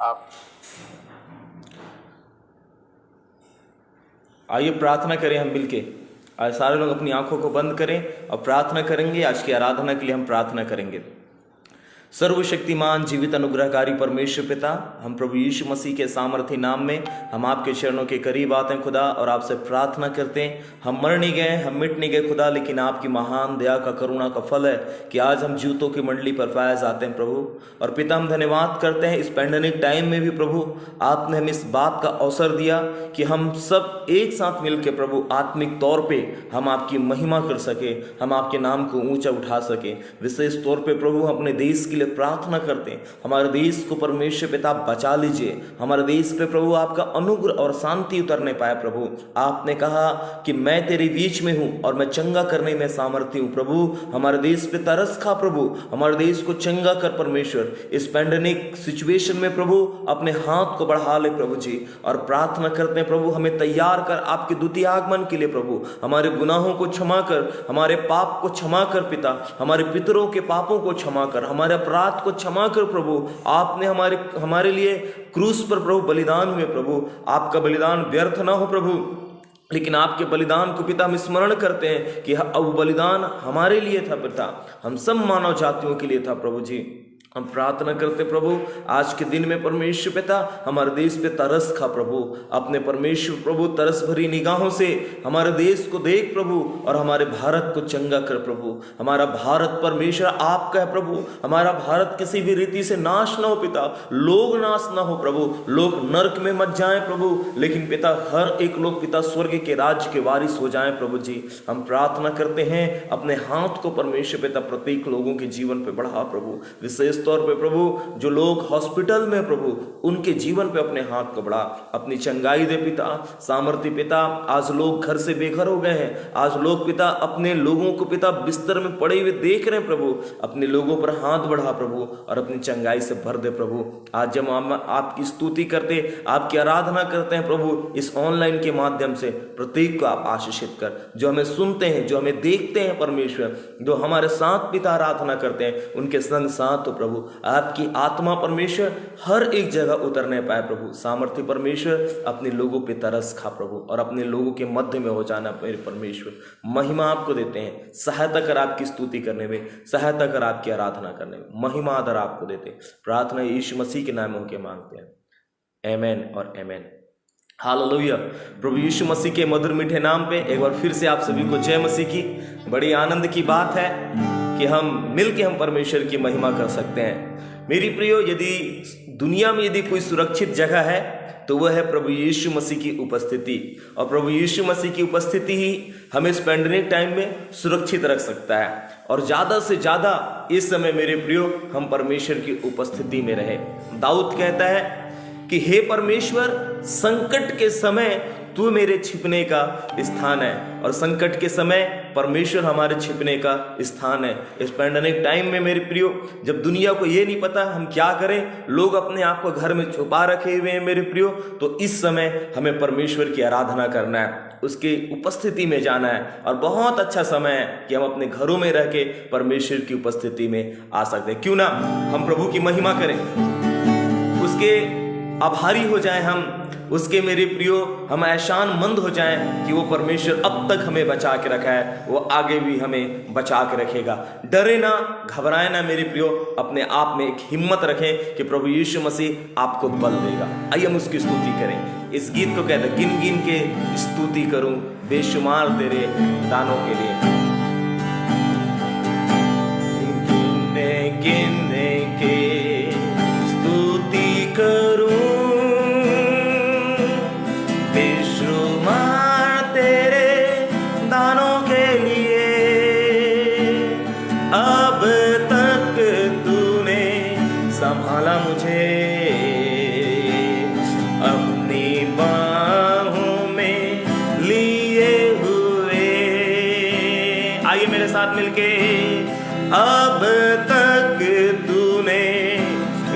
आप आइए प्रार्थना करें हम मिलके। आज सारे लोग अपनी आंखों को बंद करें और प्रार्थना करेंगे। आज की आराधना के लिए हम प्रार्थना करेंगे। सर्वशक्तिमान जीवित अनुग्रहकारी परमेश्वर पिता, हम प्रभु यीशु मसीह के सामर्थी नाम में हम आपके चरणों के करीब आते हैं खुदा, और आपसे प्रार्थना करते हैं। हम मर नहीं गए, हम मिट नहीं गए खुदा, लेकिन आपकी महान दया का करुणा का फल है कि आज हम जूतों की मंडली पर फैज आते हैं प्रभु। और पिता हम धन्यवाद करते हैं इस पैंडेमिक टाइम में भी प्रभु आपने हमें इस बात का अवसर दिया कि हम सब एक साथ मिलकर प्रभु आत्मिक तौर पे हम आपकी महिमा कर सके, हम आपके नाम को ऊंचा उठा सके। विशेष तौर पे प्रभु अपने देश के लिए प्रार्थना करते हैं, हमारे देश को परमेश्वर पिता बचा लीजिए। हमारे देश पे प्रभु आपका अनुग्रह और शांति उतरने पाए प्रभु। आपने कहा कि मैं तेरे बीच में हूं और मैं चंगा करने में सामर्थ्य हूं प्रभु। हमारे देश पे तरस खा प्रभु, हमारे देश को चंगा कर परमेश्वर। इस पैंडेमिक सिचुएशन में प्रभु अपने हाथ को बढ़ा ले प्रभु जी, और प्रार्थना करते हैं प्रभु हमें तैयार कर आपके द्वितीय आगमन के लिए प्रभु। हमारे गुनाहों को क्षमा कर, हमारे पाप को क्षमा कर पिता, हमारे पितरों के पापों को क्षमा कर, हमारे अपराध को क्षमा कर प्रभु। आपने हमारे लिए क्रूस पर प्रभु बलिदान हुए प्रभु, आपका बलिदान व्यर्थ ना हो प्रभु, लेकिन आपके बलिदान को पिता हम स्मरण करते हैं कि अब बलिदान हमारे लिए था पिता, हम सब मानव जातियों के लिए था प्रभु जी। हम प्रार्थना करते प्रभु आज के दिन में परमेश्वर पिता हमारे देश पे तरस खा प्रभु। अपने परमेश्वर प्रभु तरस भरी निगाहों से हमारे देश को देख प्रभु, और हमारे भारत को चंगा कर प्रभु। हमारा भारत परमेश्वर आपका है प्रभु, हमारा भारत किसी भी रीति से नाश ना हो पिता, लोग नाश ना हो प्रभु, लोग नरक में मत जाएं प्रभु, लेकिन पिता हर एक लोग पिता स्वर्ग के राज्य के वारिस हो जाएं प्रभु जी। हम प्रार्थना करते हैं अपने हाथ को परमेश्वर पिता प्रत्येक लोगों के जीवन पे बढ़ा प्रभु। विशेष तौर पे प्रभु जो लोग हॉस्पिटल में प्रभु उनके जीवन पे अपने हाथ को बढ़ा, अपनी चंगाई दे पिता, सामर्थ्य पिता। आज लोग घर से बेघर हो गए हैं, आज लोग पिता अपने लोगों को पिता बिस्तर में पड़े हुए देख रहे हैं प्रभु, अपने लोगों पर हाथ बढ़ा प्रभु और अपनी चंगाई से भर दे प्रभु। आज जब हम आपकी स्तुति करते, आपकी आराधना करते हैं प्रभु इस ऑनलाइन के माध्यम से, प्रत्येक को आप आशीषित कर, जो हमें सुनते हैं, जो हमें देखते हैं परमेश्वर, जो हमारे साथ पिता आराधना करते हैं उनके संग साथ हो प्रभु। आपकी आत्मा परमेश्वर हर एक जगह उतरने पाए प्रभु। सामर्थ्य परमेश्वर अपने लोगों पे तरस खा प्रभु, और अपने लोगों के मध्य में हो जाना मेरे परमेश्वर। महिमा आपको देते हैं, सहायता कर आपकी स्तुति करने में, सहायता कर आपकी आराधना करने में, महिमा आदर आपको देते। प्रार्थना यीशु मसीह के नाम होकर मांगते हैं, आमेन और आमेन। हालेलुया। प्रभु यीशु मसीह के मधुर मीठे नाम पे एक बार फिर से आप सभी को जय मसीह की। बड़ी आनंद की बात है कि हम मिलके हम परमेश्वर की महिमा कर सकते हैं। मेरी प्रियो, यदि दुनिया में यदि कोई सुरक्षित जगह है तो वह है प्रभु यीशु मसीह की उपस्थिति, और प्रभु यीशु मसीह की उपस्थिति ही हमें इस पैंडेमिक टाइम में सुरक्षित रख सकता है। और ज़्यादा से ज़्यादा इस समय मेरे प्रियो हम परमेश्वर की उपस्थिति में रहे। दाऊद कहता है कि हे परमेश्वर, संकट के समय तू मेरे छिपने का स्थान है, और संकट के समय परमेश्वर हमारे छिपने का स्थान है। इस पैंडेमिक टाइम में मेरे प्रियो, जब दुनिया को ये नहीं पता हम क्या करें, लोग अपने आप को घर में छुपा रखे हुए हैं मेरे प्रियो, तो इस समय हमें परमेश्वर की आराधना करना है, उसकी उपस्थिति में जाना है। और बहुत अच्छा समय है कि हम अपने घरों में रह के परमेश्वर की उपस्थिति में आ सकते हैं। क्यों ना हम प्रभु की महिमा करें, उसके आभारी हो जाएं हम, उसके मेरे प्रियो हम एहसान मंद हो जाएं कि वो परमेश्वर अब तक हमें बचा के रखा है, वो आगे भी हमें बचा के रखेगा। डरे ना, घबराए ना मेरे प्रियो, अपने आप में एक हिम्मत रखें कि प्रभु यीशु मसीह आपको बल देगा। आइए हम उसकी स्तुति करें। इस गीत को कहते हैं, गिन गिन के स्तुति करूं बेशुमार तेरे दानों के लिए। गिनने गिनने के स्तुति करूं संभाला मुझे अपनी बाहों में लिए हुए। आइए मेरे साथ मिलके, अब तक तूने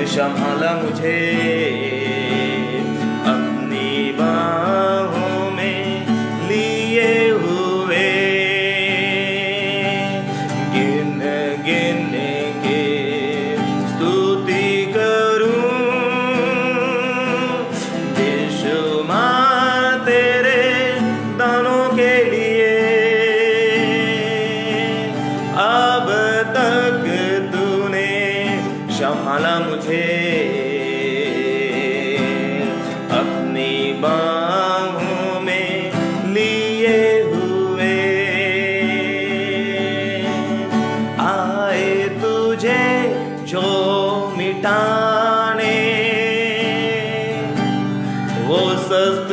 संभाला मुझे अपनी बाहों में लिए हुए। गिन गिन के स्तुति करूं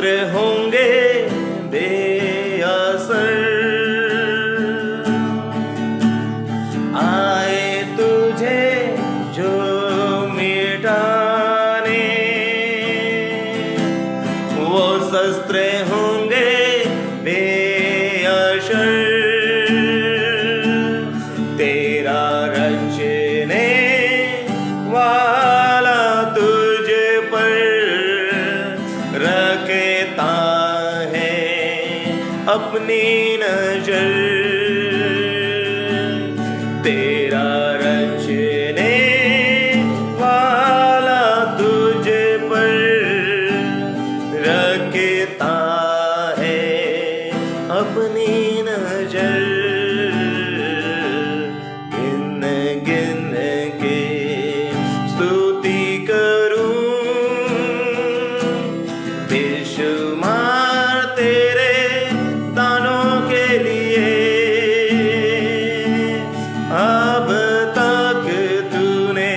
शस्त्र होंगे बेअसर, आए तुझे जो मिटाने, वो शस्त्र होंगे बेअसर। तेरा रचने वाला तुझ पर रखता है अपनी नजर। तेरा रचने वाला तुझ पर रखता है अपनी नजर। गिन गिन के स्तुति करूं, बेशुमार तेरे दानों के लिए। अब तक तूने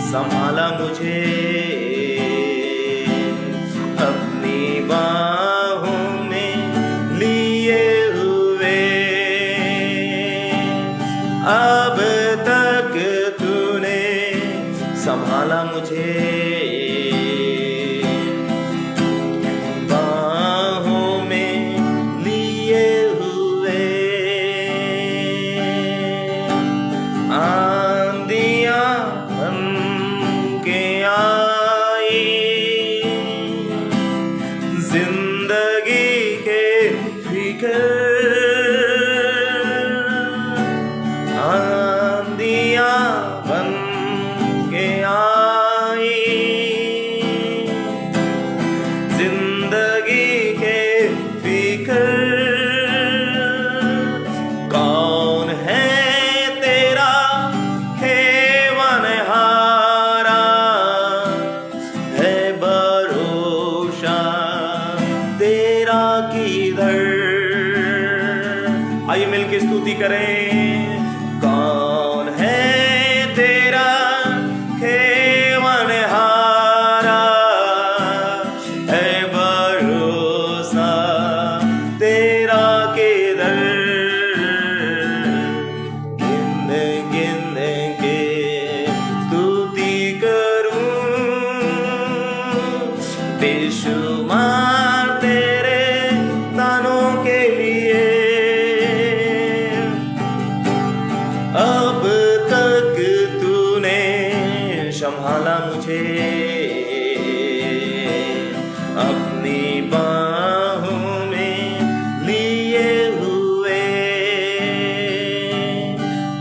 संभाला मुझे अपनी बाहों में लिए हुए। अब तक तूने संभाला मुझे बाहों में लिए हुए। आंधियां बन के आई जिंदगी के फिकर, आंधियां बन के आई जिंदगी के फिकर। कौन है तेरा खेवनहारा, है भरोसा तेरा किधर। आइए मिलके स्तुति करें। कौन है तेरा खेवनहारा, है भरोसा तेरा किधर। गिन गिन के स्तुति करूं, बेशुमार तेरे दानों के लिए। अब तक तूने संभाला मुझे अपनी बाहों में लिए हुए।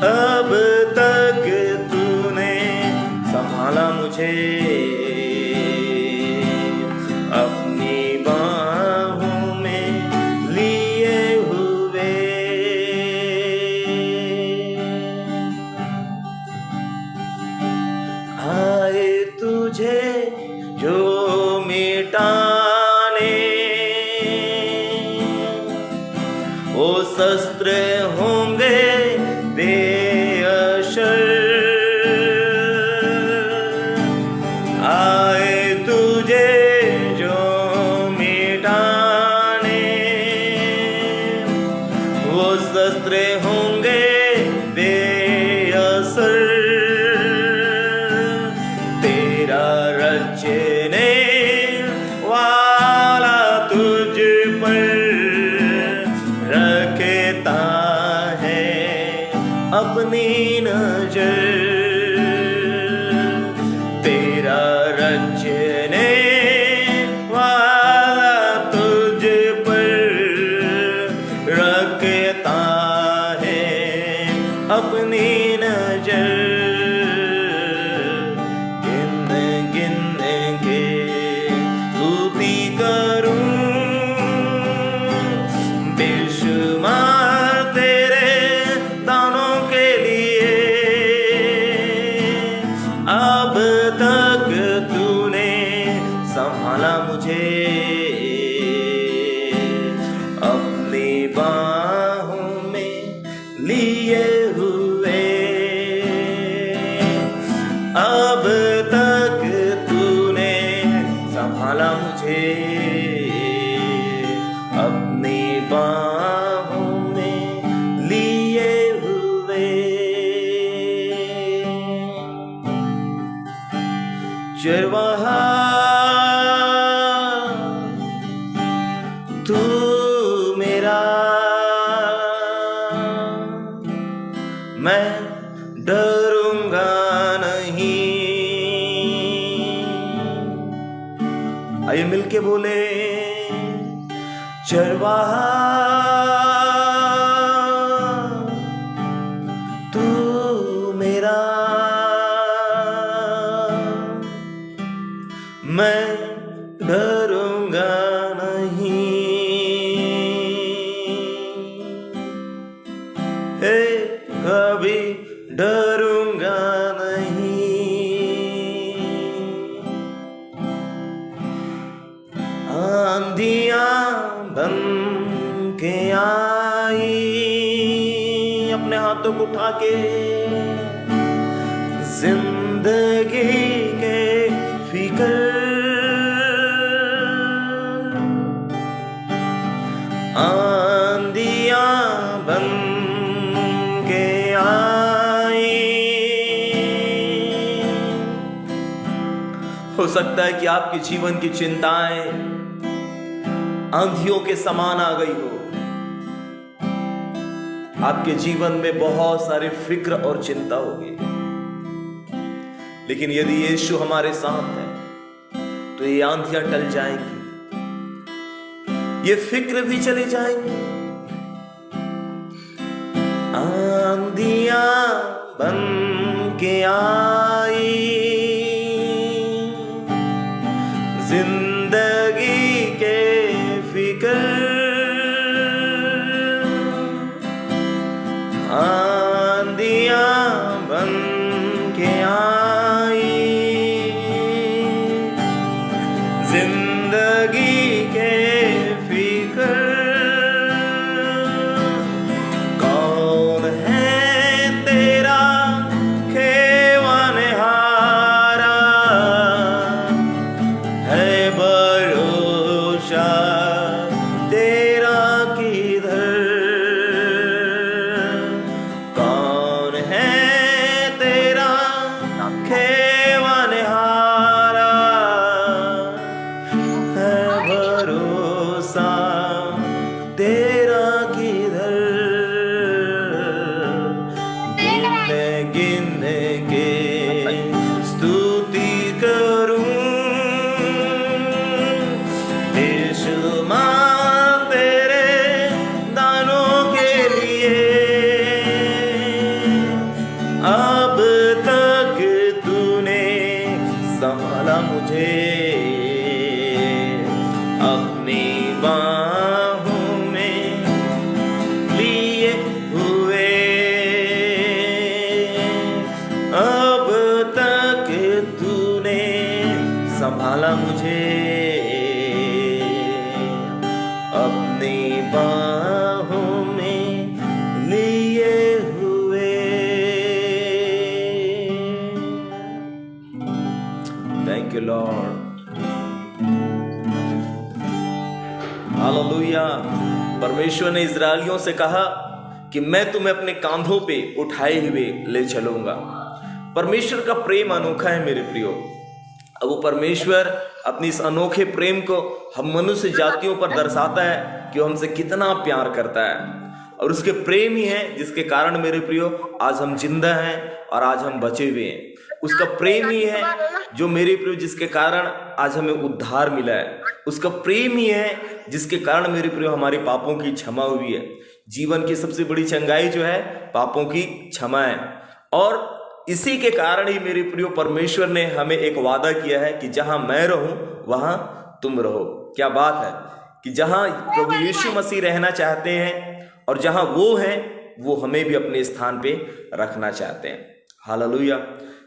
अब तक तूने संभाला मुझे अपनी बाहों में लिए हुए। आए तुझे जो मिटाने, वो शस्त्र होंगे बेअसर। आए तुझे जो मिटाने, वो शस्त्र होंगे बेअसर। तेरा रचने वाला तुझ पर रखता है अपनी नजर। तेरा रचने वाला तुझ पर रखता है अपनी नजर। गिन गिन के स्तुति करूं, बेशुमार तेरे दानों के लिए। अब तक तूने संभाला मुझे अपनी बाहों में लिए हुए। अब तक तूने संभाला मुझे तू मेरा, मैं डरूंगा नहीं। आइए मिलके बोले, चरवाहा तू मेरा, मैं डरूंगा नहीं। हे कभी डरूंगा नहीं। आंधियां बन के आई, अपने हाथों को उठा के, जिंदगी के फिकर, आंधियां बन के आई। हो सकता है कि आपके जीवन की चिंताएं आंधियों के समान आ गई हो। आपके जीवन में बहुत सारे फिक्र और चिंता होगी, लेकिन यदि यीशु हमारे साथ है तो ये आंधियां टल जाएंगी, ये फिक्र भी चले जाएंगे। आंधियां बन के आई, जिंदगी के फिक्र, आंधियां बन के आई, जिंदगी के फिक्र। कौन है तेरा खेवनहारा, है भरोसा तेरा किधर। कौन है तेरा खेवनहारा, है भरोसा तेरा किधर। गिन गिन के स्तुति करूं, बेशुमार तेरे दानों के लिए। अब तक तूने संभाला मुझे अपनी बाहों में लिए हुए। अब तक तूने संभाला मुझे अपनी बाहों में लिए हुए। Thank you Lord, hallelujah. परमेश्वर ने इजरायलियों से कहा कि मैं तुम्हें अपने कांधों पे उठाए हुए ले चलूंगा। परमेश्वर का प्रेम अनोखा है मेरे प्रियो। अब वो परमेश्वर अपनी इस अनोखे प्रेम को हम मनुष्य जातियों पर दर्शाता है कि वो हमसे कितना प्यार करता है, और उसके प्रेम ही है जिसके कारण मेरे प्रियो आज हम जिंदा हैं और आज हम बचे हुए हैं। उसका प्रेम ही है जो मेरे प्रियो जिसके कारण आज हमें उद्धार मिला है। उसका प्रेम ही है जिसके कारण मेरे प्रियो हमारे पापों की क्षमा हुई है। जीवन की सबसे बड़ी चंगाई जो है पापों की क्षमा है, और इसी के कारण ही मेरे प्रियो परमेश्वर ने हमें एक वादा किया है कि जहां मैं रहूं वहां तुम रहो। क्या बात है कि जहां प्रभु यीशु मसीह रहना चाहते हैं और जहां वो हैं वो हमें भी अपने स्थान पे रखना चाहते हैं। हालेलुया।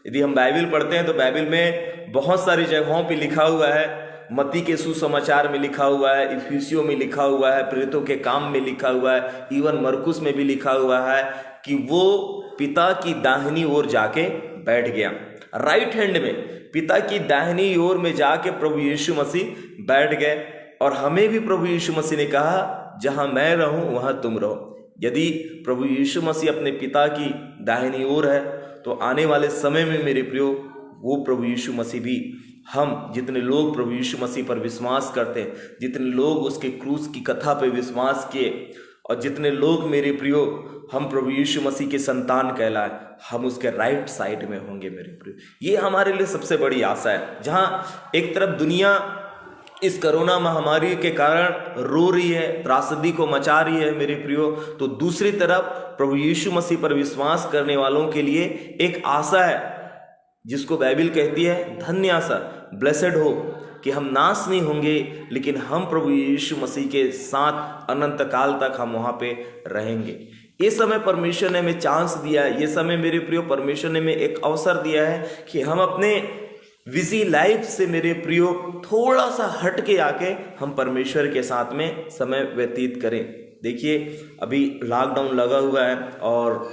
यदि हम बाइबल पढ़ते हैं तो बाइबल में बहुत सारी जगहों पे लिखा हुआ है। मत्ती के सुसमाचार में लिखा हुआ है, इफिसियों में लिखा हुआ है, प्रेरितों के काम में लिखा हुआ है, इवन मरकुस में भी लिखा हुआ है कि वो पिता की दाहिनी ओर जाके बैठ गया। राइट हैंड में पिता की दाहिनी ओर में जाके प्रभु यीशु मसीह बैठ गए। और हमें भी प्रभु यीशु मसीह ने कहा जहां मैं रहूं वहां तुम रहो। यदि प्रभु यीशु मसीह अपने पिता की दाहिनी ओर है तो आने वाले समय में मेरे प्रियो वो प्रभु यीशु मसीह भी हम जितने लोग प्रभु यीशु मसीह पर विश्वास करते हैं, जितने लोग उसके क्रूस की कथा पे विश्वास किए, और जितने लोग मेरे प्रियो हम प्रभु यीशु मसीह के संतान कहलाए, हम उसके राइट साइड में होंगे मेरे प्रियो। ये हमारे लिए सबसे बड़ी आशा है। जहाँ एक तरफ दुनिया इस कोरोना महामारी के कारण रो रही है, त्रासदी को मचा रही है मेरे प्रियो, तो दूसरी तरफ प्रभु यीशु मसीह पर विश्वास करने वालों के लिए एक आशा है, जिसको बाइबल कहती है धन्य आशा, ब्लेसेड हो, कि हम नाश नहीं होंगे, लेकिन हम प्रभु यीशु मसीह के साथ अनंत काल तक हम वहाँ पे रहेंगे। ये समय परमेश्वर ने हमें चांस दिया है, ये समय मेरे प्रियो परमेश्वर ने हमें एक अवसर दिया है कि हम अपने बिजी लाइफ से मेरे प्रियो थोड़ा सा हट के आके हम परमेश्वर के साथ में समय व्यतीत करें। देखिए अभी लॉकडाउन लगा हुआ है और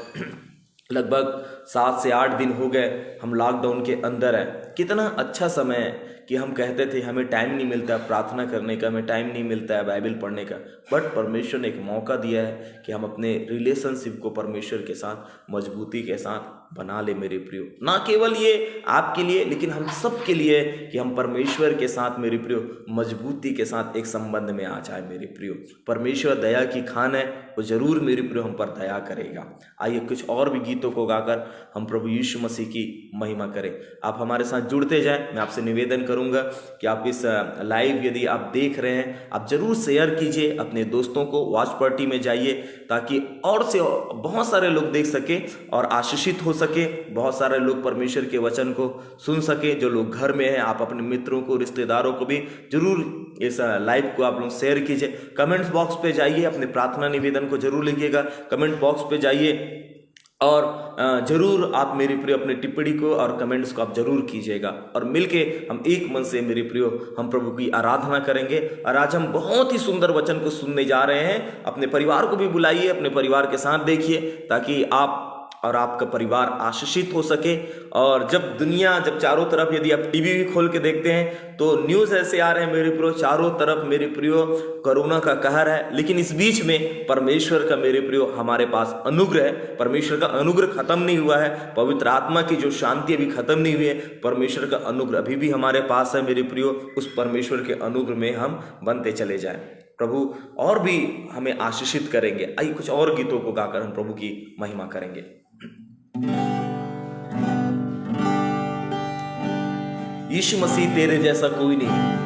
लगभग 7 से 8 दिन हो गए हम लॉकडाउन के अंदर हैं। कितना अच्छा समय है कि हम कहते थे हमें टाइम नहीं मिलता प्रार्थना करने का, हमें टाइम नहीं मिलता है बाइबल पढ़ने का, बट परमेश्वर ने एक मौका दिया है कि हम अपने रिलेशनशिप को परमेश्वर के साथ मजबूती के साथ बना ले मेरे प्रियो। ना केवल ये आपके लिए लेकिन हम सब के लिए कि हम परमेश्वर के साथ मेरे प्रियो मजबूती के साथ एक संबंध में आ जाए मेरे प्रियो। परमेश्वर दया की खान है, वो जरूर मेरे प्रियो हम पर दया करेगा। आइए कुछ और भी गीतों को गाकर हम प्रभु यीशु मसीह की महिमा करें। आप हमारे साथ जुड़ते जाएं। मैं आपसे निवेदन करूंगा कि आप इस लाइव यदि आप देख रहे हैं आप जरूर शेयर कीजिए अपने दोस्तों को, वॉच पार्टी में जाइए ताकि और से बहुत सारे लोग देख सके और आशीषित हो सके, बहुत सारे लोग परमेश्वर के वचन को सुन सके। जो लोग घर में हैं आप अपने मित्रों को, रिश्तेदारों को भी जरूर इस लाइव को आप लोग शेयर कीजिए। कमेंट्स बॉक्स पे जाइए, अपने प्रार्थना निवेदन को जरूर लिखिएगा कमेंट बॉक्स पे जाइए और जरूर आप मेरे प्रियो अपने टिप्पणी को और कमेंट्स को आप जरूर कीजिएगा और मिलके हम एक मन से मेरे प्रियो हम प्रभु की आराधना करेंगे। और आज हम बहुत ही सुंदर वचन को सुनने जा रहे हैं। अपने परिवार को भी बुलाइए, अपने परिवार के साथ देखिए ताकि आप और आपका परिवार आशीषित हो सके। और जब चारों तरफ यदि आप टीवी भी खोल के देखते हैं तो न्यूज़ ऐसे आ रहे हैं मेरे प्रियो, चारों तरफ मेरे प्रियो कोरोना का कहर है, लेकिन इस बीच में परमेश्वर का मेरे प्रियो हमारे पास अनुग्रह है। परमेश्वर का अनुग्रह खत्म नहीं हुआ है, पवित्र आत्मा की जो शांति अभी खत्म नहीं हुई है, परमेश्वर का अनुग्रह अभी भी हमारे पास है मेरे प्रियो। उस परमेश्वर के अनुग्रह में हम बनते चले जाएं। प्रभु और भी हमें आशीषित करेंगे। आइए कुछ और गीतों को गाकर हम प्रभु की महिमा करेंगे। यीशु मसीह तेरे जैसा कोई नहीं,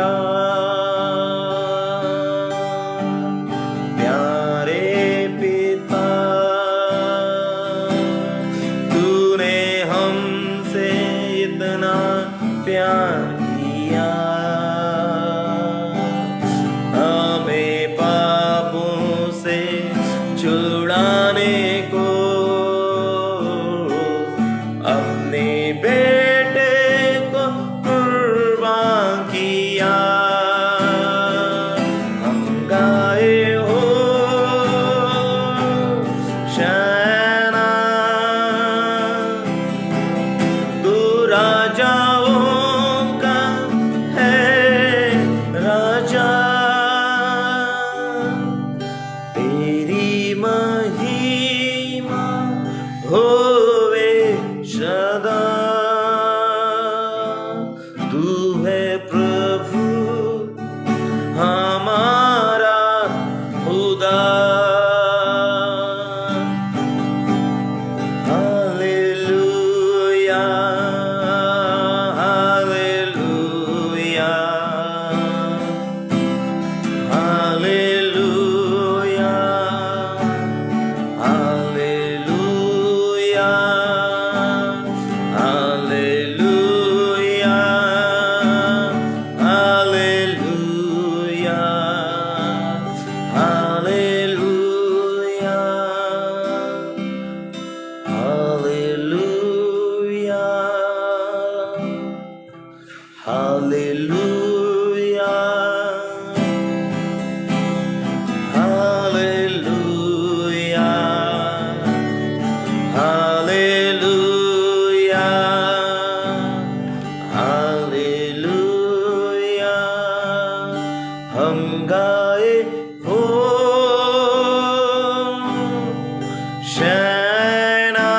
किया। प्यारे पिता, तूने हमसे इतना प्यार किया, हमें पापों से छुड़ाने को अपने बेटे को कुर्बान किया। हम गाए हो शाना, तू राजाओं का है राजा, तेरी महिमा होवे सदा। तू है प्रभु हमारा खुदा। Hallelujah, hallelujah, hallelujah, hallelujah, hallelujah, hallelujah, hallelujah, hallelujah, hallelujah, hallelujah, hallelujah, hallelujah. हम गाए हो शाना,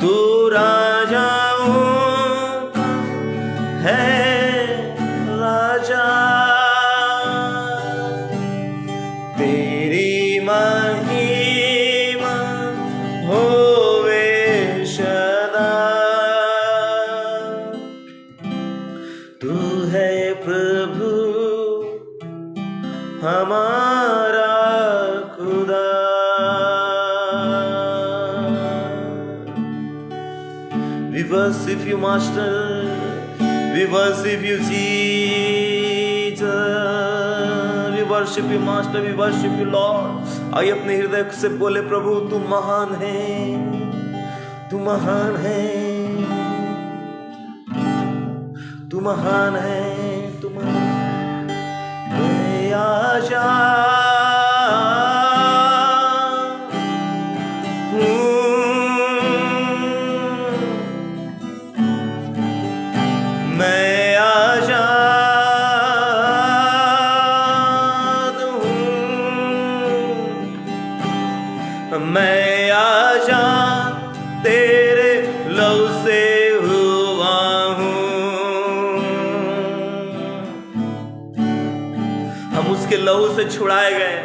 तू राजाओं का है राजा, तेरी महिमा होवे सदा। तू है प्रभु हमारा खुदा। We worship you, Master. We worship you, Jesus. We worship you, Master. We worship you, Lord. आइए अपने हृदय से बोले, प्रभु तू महान है, तू महान है, तू महान है, तू महान है। आजा मैं आजाद हूँ, मैं आजाद तेरे लहू से हुआ हूँ। हम उसके लहू से छुड़ाए गए,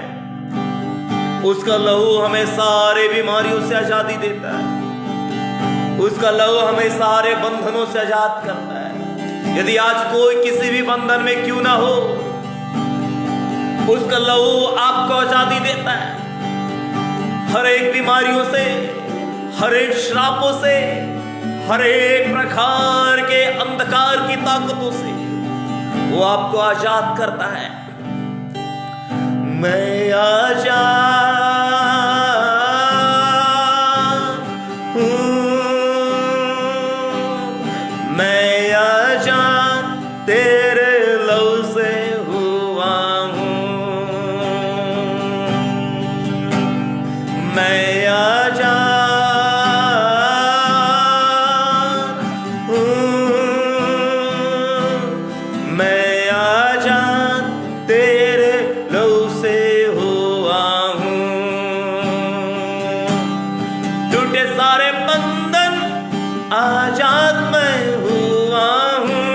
उसका लहू हमें सारे बीमारियों से आजादी देता है, उसका लहू हमें सारे बंधनों से आजाद करता है। यदि आज कोई किसी भी बंधन में क्यों ना हो, उसका लहू आपको आजादी देता है। हर एक बीमारियों से, हर एक श्रापों से, हर एक प्रकार के अंधकार की ताकतों से वो आपको आजाद करता है। मैं आजाद हूँ, मैं आजाद तेरे लहू से हुआ हूँ। मैं आजाद हूँ, मैं आजाद तेरे लहू से हुआ हूँ। टूटे सारे बंधन आजाद मैं हुआ हूँ,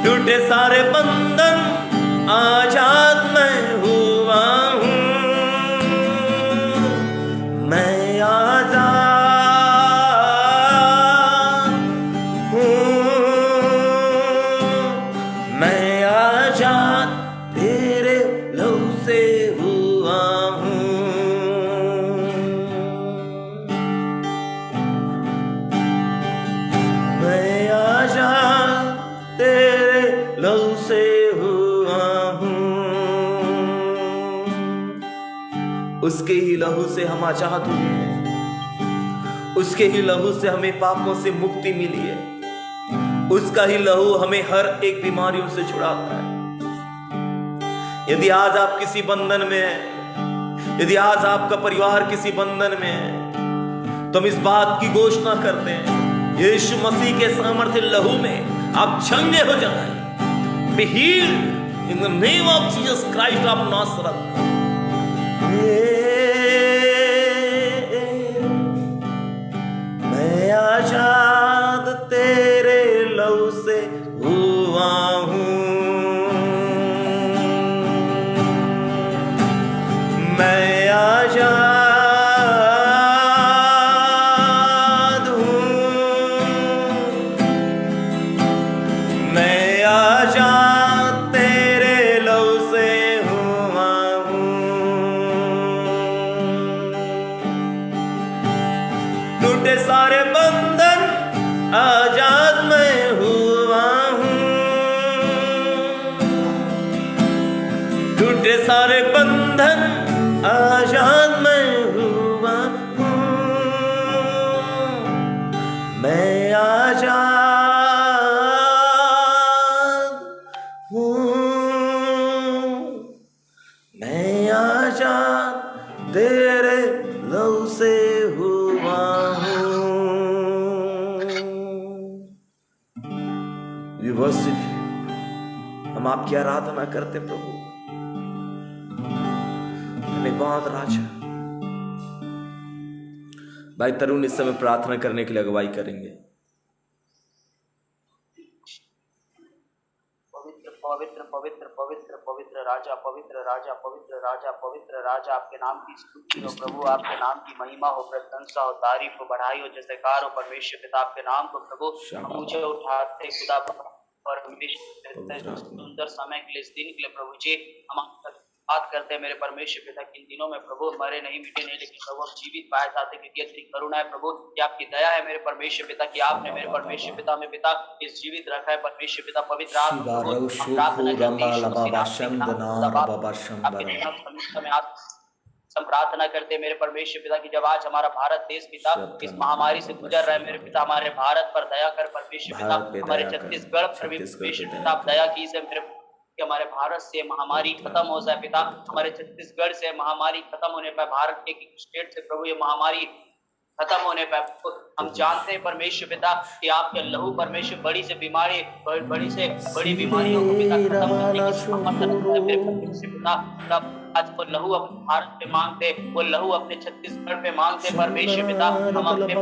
टूटे सारे बंधन आजाद मैं हुआ हूँ। मैं आजाद उसके ही लहू से हम आजाद हुए हैं, उसके ही लहू से हमें पापों से मुक्ति मिली है, उसका ही लहू हमें हर एक बीमारियों से छुड़ाता है। यदि आज आप किसी बंधन में हैं, यदि आज आपका परिवार किसी बंधन में है, तो हम इस बात की घोषणा करते हैं, यीशु मसीह के सामर्थ्य लहू में आप चंगे हो जाएं। Be healed in the name of Jesus Christ of Nazareth. मैं आजाद तेरे लहू से हुआ हूँ, मैं आजाद हूँ, मैं आजाद तेरे लहू से हुआ हूँ। टूटे सारे बंधन आजाद मैं हुआ हूँ, टूटे सारे बंधन आजाद मैं हुआ हूँ, मैं आजाद हूँ, मैं आजाद तेरे लहू से हुआ हूँ। We worship you, हम आपकी आराधना करते प्रभु। धन्यवाद राजा। भाई तरुण इस समय प्रार्थना करने के लिए अगुवाई करेंगे। पवित्र पवित्र पवित्र पवित्र पवित्र राजा, पवित्र राजा, पवित्र राजा, पवित्र राजा, आपके नाम की स्तुति हो प्रभु, आपके नाम की महिमा हो, प्रशंसा हो, तारीफ हो, बढ़ाई हो, जयकार हो परमेश्वर पिता। आपके नाम को प्रभु हम ऊंचे उठाते खुदा परमेश्वर, सुंदर समय के लिए, इस दिन के लिए प्रभु जी हम बात करते हैं मेरे परमेश्वर पिता कि इन दिनों में प्रभु मरे नहीं, मिटे नहीं, लेकिन प्रभु जीवित पाए जाते, क्योंकि इतनी करुणा है प्रभु कि आपकी दया है मेरे परमेश्वर पिता कि आपने मेरे परमेश्वर पिता में पिता इस जीवित रखा है परमेश्वर पिता। पवित्र आत्मा हम प्रार्थना करते हैं मेरे परमेश्वर पिता कि जब आज हमारा भारत देश पिता इस महामारी से गुजर रहा है मेरे पिता, हमारे भारत पर दया कर परमेश्वर पिता, हमारे छत्तीसगढ़ पर भी परमेश्वर पिता आप दया की से मेरे कि हमारे भारत से महामारी खत्म हो जाए पिता, हमारे छत्तीसगढ़ से महामारी खत्म होने पर, भारत के स्टेट से प्रभु ये महामारी खत्म होने पर हम जानते हैं परमेश्वर पिता कि आपके लहू परमेश्वर बड़ी से बीमारी, बड़ी से बड़ी बीमारियों को पिता खत्म करने की सामर्थ्य रखता है मेरे परमेश्वर पिता। तब आज वो लहू अपने भारत पे मांगते, वो लहू अपने छत्तीसगढ़ पे मांगते परमेश्वर पिता, हम अपने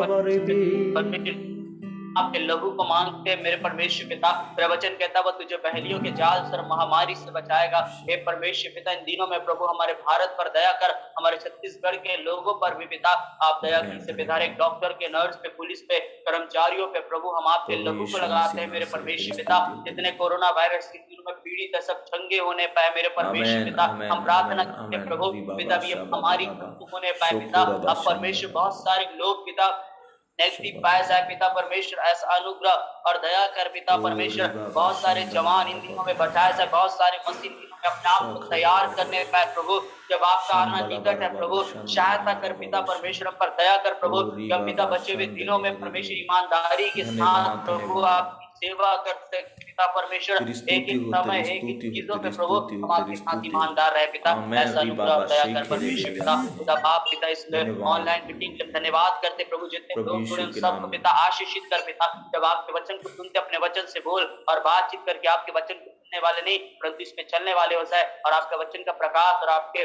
आपके लहू को मांगते मेरे परमेश्वर पिता। प्रवचन कहता वो तुझे पहलियों के जाल सर महामारी से बचाएगा। हे परमेश्वर पिता इन दिनों में प्रभु हमारे भारत पर दया कर, हमारे छत्तीसगढ़ के लोगों पर भी पिता आप दया की से पिता, एक डॉक्टर के, नर्स पे, पुलिस पे, कर्मचारियों पे प्रभु हम आपके लहू को लगाते हैं मेरे परमेश्वर पिता। जितने कोरोना वायरस के दिनों में पीड़ित है सब चंगे होने पाए मेरे परमेश्वर पिता। हम प्रार्थना करते हैं प्रभु पिता भी हमारी होने पाए पिता। अब परमेश्वर बहुत सारे लोग पिता नेगेटिव पाया जाए पिता परमेश्वर, ऐसा अनुग्रह और दया कर पिता परमेश्वर। बहुत सारे जवान इन दिनों में बचाए जाए, बहुत सारे मसीह दिनों में अपने आप को तैयार करने पाए प्रभु। जब आपका आना निकट है प्रभु सहायता कर पिता परमेश्वर, पर दया कर प्रभु। जब पिता बचे हुए दिनों में परमेश्वर ईमानदारी के साथ प्रभु आपकी सेवा करते पिता परमेश्वर, एक एक समय एक एक चीजों पे प्रभु हम आपके साथ ईमानदार रहे पिता। ऐसा अनुग्रह दया कर परमेश्वर पिता। खुदा बाप पिता इसमें ऑनलाइन मीटिंग के धन्यवाद करते प्रभु, जितने लोग जुड़े उन सबको पिता आशीषित कर पिता। जब आपके वचन को सुनते अपने वचन से बोल और बातचीत करके आपके वचन को सुनने वाले नहीं परंतु इसमें चलने वाले हो जाए, और आपके वचन का प्रकाश और आपके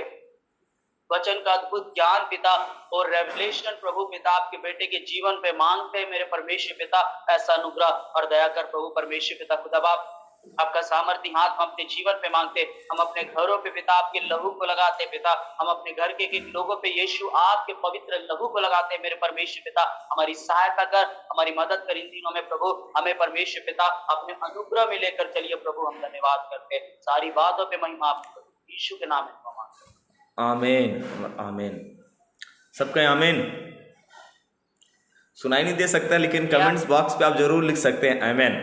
वचन का अद्भुत ज्ञान पिता और रेवलेशन प्रभु पिता आपके बेटे के जीवन पे मांगते हैं मेरे परमेश्वर पिता। ऐसा अनुग्रह और दया कर प्रभु परमेश्वर पिता। खुदा बाप आपका सामर्थ्य हाथ हम अपने जीवन पे मांगते, हम अपने घरों पे पिता आपके लहू को लगाते पिता, हम अपने घर के लोगों पे यीशु आपके पवित्र लहू को लगाते मेरे परमेश्वर पिता। हमारी सहायता कर, हमारी मदद कर इन दिनों में प्रभु, हमें परमेश्वर पिता अपने अनुग्रह में लेकर चलिए प्रभु। हम धन्यवाद करते, सारी बातों पे महिमा आपको यीशु के नाम में मांगते। आमीन आमीन। सबका आमीन सुनाई नहीं दे सकता, लेकिन कमेंट्स बॉक्स पे आप जरूर लिख सकते हैं आमीन।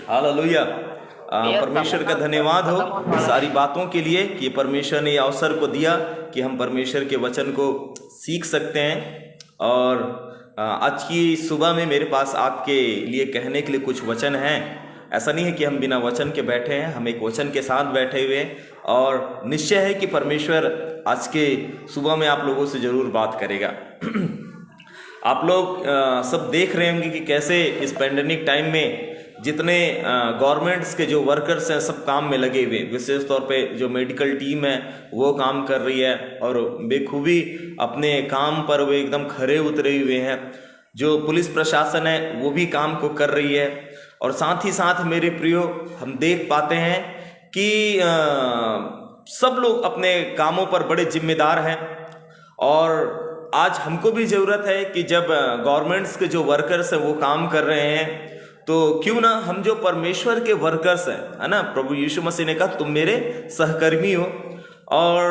हालेलुया। परमेश्वर का धन्यवाद हो सारी बातों के लिए कि परमेश्वर ने ये अवसर को दिया कि हम परमेश्वर के वचन को सीख सकते हैं। और आज की सुबह में मेरे पास आपके लिए कहने के लिए कुछ वचन हैं। ऐसा नहीं है कि हम बिना वचन के बैठे हैं, हम एक वचन के साथ बैठे हुए हैं और निश्चय है कि परमेश्वर आज के सुबह में आप लोगों से ज़रूर बात करेगा। आप लोग सब देख रहे होंगे कि कैसे इस पैंडेमिक टाइम में जितने गवर्नमेंट्स के जो वर्कर्स हैं सब काम में लगे हुए, विशेष तौर पे जो मेडिकल टीम है वो काम कर रही है और बेखूबी अपने काम पर वो एकदम खरे उतरे हुए हैं। जो पुलिस प्रशासन है वो भी काम को कर रही है और साथ ही साथ मेरे प्रियो हम देख पाते हैं कि सब लोग अपने कामों पर बड़े जिम्मेदार हैं। और आज हमको भी ज़रूरत है कि जब गवर्नमेंट्स के जो वर्कर्स हैं वो काम कर रहे हैं तो क्यों ना हम जो परमेश्वर के वर्कर्स हैं, है ना, प्रभु यीशु मसीह ने कहा तुम मेरे सहकर्मी हो। और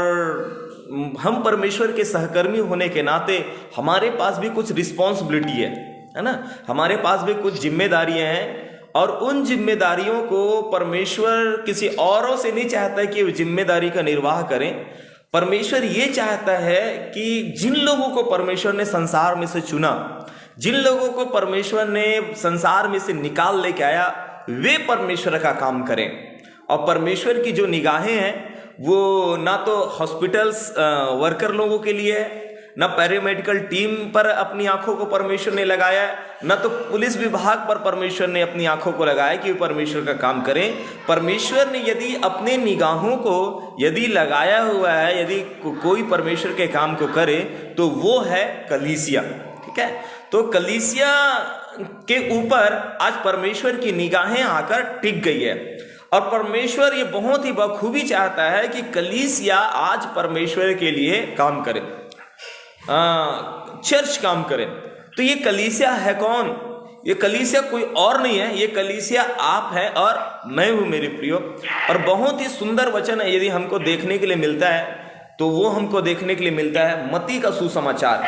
हम परमेश्वर के सहकर्मी होने के नाते हमारे पास भी कुछ रिस्पॉन्सिबिलिटी है ना, हमारे पास भी कुछ जिम्मेदारियां हैं। और उन जिम्मेदारियों को परमेश्वर किसी औरों से नहीं चाहता है कि वो जिम्मेदारी का निर्वाह करें। परमेश्वर ये चाहता है कि जिन लोगों को परमेश्वर ने संसार में से चुना, जिन लोगों को परमेश्वर ने संसार में से निकाल लेके आया, वे परमेश्वर का काम करें। और परमेश्वर की जो निगाहें हैं वो ना तो हॉस्पिटल्स वर्कर लोगों के लिए है, ना पैरामेडिकल टीम पर अपनी आंखों को परमेश्वर ने लगाया है, ना तो पुलिस विभाग पर परमेश्वर ने अपनी आंखों को लगाया कि वे परमेश्वर का काम करें। परमेश्वर ने यदि अपने निगाहों को यदि लगाया हुआ है, यदि कोई परमेश्वर के काम को करे तो वो है कलीसिया। ठीक है, तो कलीसिया के ऊपर आज परमेश्वर की निगाहें आकर टिक गई है और परमेश्वर ये बहुत ही बखूबी चाहता है कि कलीसिया आज परमेश्वर के लिए काम करे, चर्च काम करे। तो ये कलीसिया है कौन? ये कलीसिया कोई और नहीं है, ये कलीसिया आप है और मैं हूं मेरे प्रियो। और बहुत ही सुंदर वचन है यदि हमको देखने के लिए मिलता है तो वो हमको देखने के लिए मिलता है मत्ती का सुसमाचार।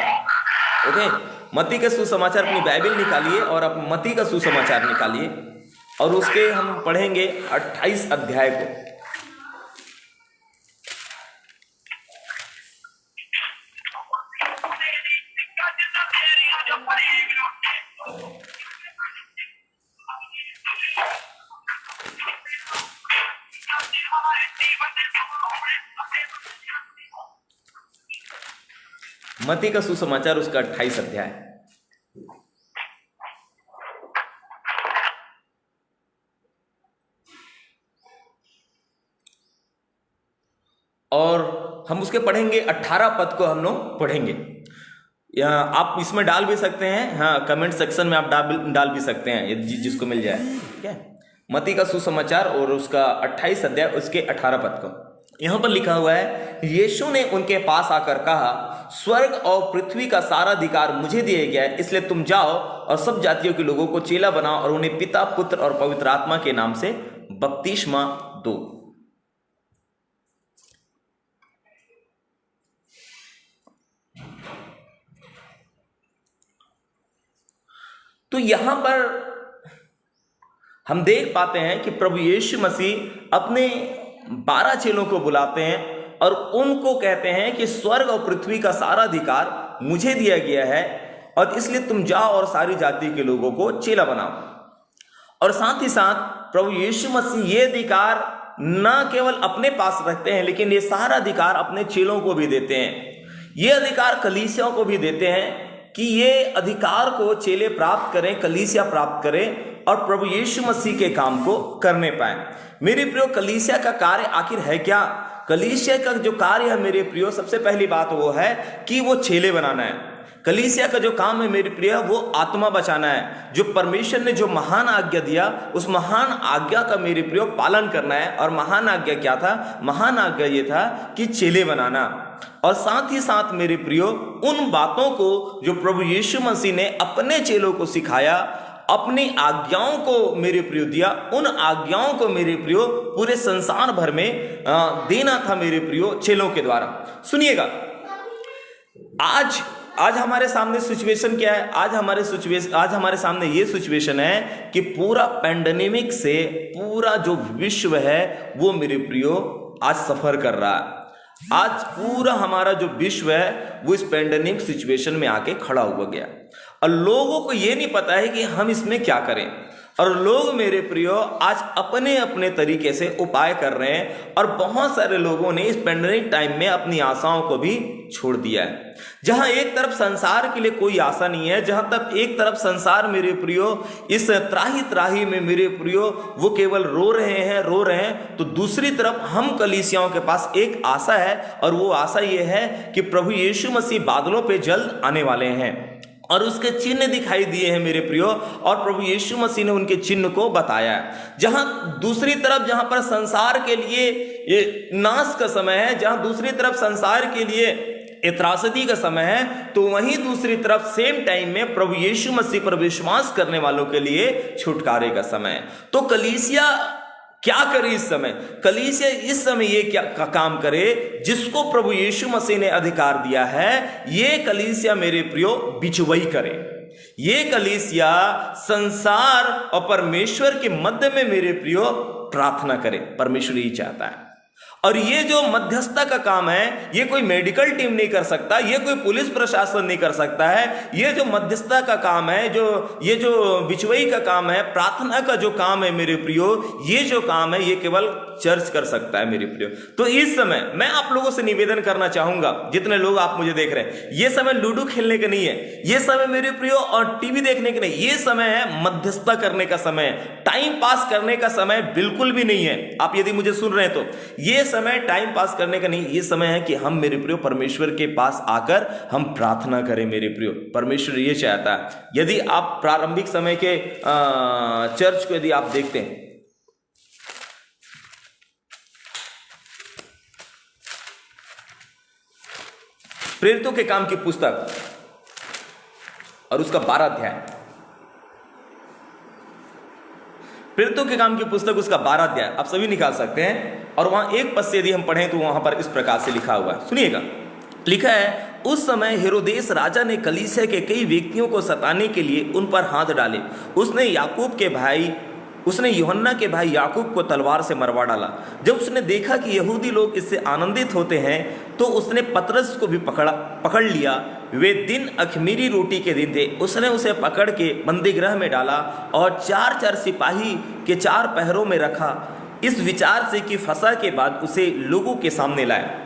ओके, मत्ती का सुसमाचार, अपनी बाइबल निकालिए और आप मत्ती का सुसमाचार निकालिए और उसके हम पढ़ेंगे 28 अध्याय को। मत्ती का सुसमाचार उसका 28 अध्याय। और हम उसके पढ़ेंगे 18 पद को हम लोग पढ़ेंगे। या आप इसमें डाल भी सकते हैं, हाँ, कमेंट सेक्शन में आप डाल भी सकते हैं जिसको मिल जाए। ठीक है, मत्ती का सुसमाचार और उसका 28 अध्याय उसके 18 पद को यहां पर लिखा हुआ है, यीशु ने उनके पास आकर कहा, स्वर्ग और पृथ्वी का सारा अधिकार मुझे दिया गया है, इसलिए तुम जाओ और सब जातियों के लोगों को चेला बनाओ और उन्हें पिता, पुत्र और पवित्र आत्मा के नाम से बपतिस्मा दो। तो यहां पर हम देख पाते हैं कि प्रभु यीशु मसीह अपने 12 चेलों को बुलाते हैं और उनको कहते हैं कि स्वर्ग और पृथ्वी का सारा अधिकार मुझे दिया गया है और इसलिए तुम जाओ और सारी जाति के लोगों को चेला बनाओ। और साथ ही साथ प्रभु यीशु मसीह ये अधिकार न केवल अपने पास रखते हैं लेकिन ये सारा अधिकार अपने चेलों को भी देते हैं। ये अधिकार कलीसियाओं को भी देते हैं कि ये अधिकार को चेले प्राप्त करें, कलीसिया प्राप्त करें और प्रभु यीशु मसीह के काम को करने पाए। मेरे प्रियो, कलीसिया का कार्य आखिर है क्या? कलीसिया का जो कार्य है मेरे प्रियो, सबसे पहली बात वो है कि वो चेले बनाना है। कलीसिया का जो काम है मेरे प्रिय वो आत्मा बचाना है। जो परमेश्वर ने जो महान आज्ञा दिया उस महान आज्ञा का मेरे प्रिय पालन करना है। और महान आज्ञा क्या था? महान आज्ञा ये था कि चेले बनाना। और साथ ही साथ मेरे प्रियो, उन बातों को जो प्रभु यीशु मसीह ने अपने चेलों को सिखाया, अपनी आज्ञाओं को मेरे प्रियो दिया, उन आज्ञाओं को मेरे प्रियो पूरे संसार भर में देना था मेरे प्रियो चेलों के द्वारा। सुनिएगा, आज हमारे सामने सिचुएशन क्या है? आज हमारे सामने ये सिचुएशन है कि पूरा पैंडेमिक से पूरा जो विश्व है वो मेरे प्रियो आज सफर कर रहा है। आज पूरा हमारा जो विश्व है वो इस पैंडेमिक सिचुएशन में आके खड़ा हुआ गया और लोगों को ये नहीं पता है कि हम इसमें क्या करें। और लोग मेरे प्रियो आज अपने अपने तरीके से उपाय कर रहे हैं और बहुत सारे लोगों ने इस पैंडेमिक टाइम में अपनी आशाओं को भी छोड़ दिया है। जहां एक तरफ संसार के लिए कोई आशा नहीं है, जहां तक एक तरफ संसार मेरे प्रियो इस त्राही त्राही में मेरे प्रियो वो केवल रो रहे हैं, तो दूसरी तरफ हम कलीसियाओं के पास एक आशा है और वो आशा ये है कि प्रभु यीशु मसीह बादलों पे जल्द आने वाले हैं और उसके चिन्ह दिखाई दिए हैं मेरे प्रियो, और प्रभु यीशु मसीह ने उनके चिन्ह को बताया है। जहां दूसरी तरफ जहां पर संसार के लिए ये नाश का समय है, जहां दूसरी तरफ संसार के लिए त्रासदी का समय है, तो वहीं दूसरी तरफ सेम टाइम में प्रभु यीशु मसीह पर विश्वास करने वालों के लिए छुटकारे का समय है। तो कलीसिया क्या करे इस समय? कलीसिया इस समय ये क्या काम करे जिसको प्रभु यीशु मसीह ने अधिकार दिया है, ये कलीसिया मेरे प्रियो बिचवई करे। ये कलीसिया संसार और परमेश्वर के मध्य में मेरे प्रियो प्रार्थना करे। परमेश्वर यही चाहता है। और ये जो मध्यस्थता का काम है, ये कोई मेडिकल टीम नहीं कर सकता, ये कोई पुलिस प्रशासन नहीं कर सकता है। ये जो मध्यस्थता का काम है, ये जो बिचवई का काम है, प्रार्थना का जो काम है मेरे प्रियो, ये जो काम है ये केवल चर्च कर सकता है मेरे प्रियो। तो इस समय मैं आप लोगों से निवेदन करना चाहूंगा, जितने लोग आप मुझे देख रहे हैं, ये समय लूडो खेलने का नहीं है, ये समय मेरे प्रियो और टीवी देखने का नहीं, ये समय है मध्यस्थता करने का समय, टाइम पास करने का समय बिल्कुल भी नहीं है। आप यदि मुझे सुन रहे हैं तो ये समय टाइम पास करने का नहीं, ये समय है कि हम मेरे प्रियो परमेश्वर के पास आकर हम प्रार्थना करें मेरे प्रियो। परमेश्वर ये चाहता है। यदि आप प्रारंभिक समय के चर्च को यदि आप देखते हैं, प्रेरितों के काम की पुस्तक और उसका 12 अध्याय, प्रेरितों के काम की पुस्तक उसका 12 अध्याय आप सभी निकाल सकते हैं। और वहां एक पद से यदि हम पढ़ें तो वहां पर इस प्रकार से लिखा हुआ है, सुनिएगा। लिखा है, उस समय हेरोदेस राजा ने कलीसिया के कई व्यक्तियों को सताने के लिए उन पर हाथ डाले। उसने यूहन्ना के भाई याकूब को तलवार से मरवा डाला। जब उसने देखा कि यहूदी लोग इससे आनंदित होते हैं तो उसने पतरस को भी पकड़ लिया। वे दिन अखमीरी रोटी के दिन थे। उसने उसे पकड़ के बंदीगृह में डाला और 4 सिपाही के 4 पहरों में रखा, इस विचार से कि फसह के बाद उसे लोगों के सामने लाए।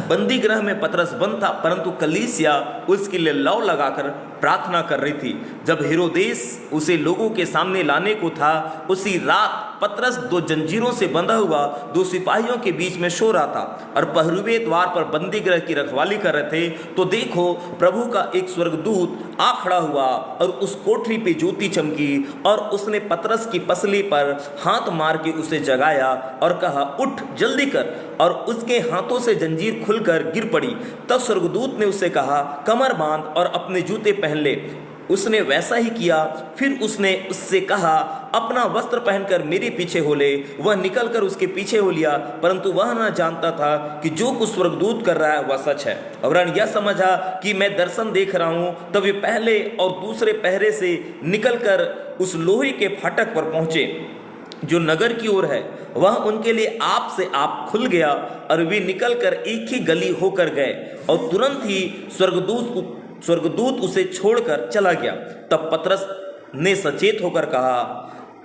बंदी गृह में पतरस बंद था, परंतु कलीसिया उसके लिए लौ लगाकर प्रार्थना कर रही थी। जब हेरोदेस उसे लोगों के सामने लाने को था, उसी रात पतरस 2 जंजीरों से बंधा हुआ 2 सिपाहियों के बीच में सो रहा था और पहरुए द्वार पर बंदी गृह की रखवाली कर रहे थे। तो देखो, प्रभु का एक स्वर्गदूत आ खड़ा हुआ और उस कोठरी पे ज्योति चमकी और उसने पतरस की पसली पर हाथ मार के उसे जगाया और कहा, उठ जल्दी कर। और उसके हाथों से जंजीर खुलकर गिर पड़ी। तब स्वर्गदूत ने उससे कहा, कमर बांध और अपने जूते पहन ले। उसने वैसा ही किया। फिर उसने उससे कहा, अपना वस्त्र पहनकर मेरे पीछे हो ले। वह निकलकर उसके पीछे हो लिया, परंतु वह न जानता था कि जो कुछ स्वर्गदूत कर रहा है वह सच है। अब्राहम यह समझा कि मैं दर्शन देख रहा हूँ। तब वे पहले और दूसरे पहरे से निकलकर उस लोहे के फाटक पर पहुंचे जो नगर की ओर है। वह उनके लिए आप से आप खुल गया और वे निकलकर एक ही गली होकर गए और तुरंत ही स्वर्गदूत उसे छोड़कर चला गया। तब पतरस ने सचेत होकर कहा,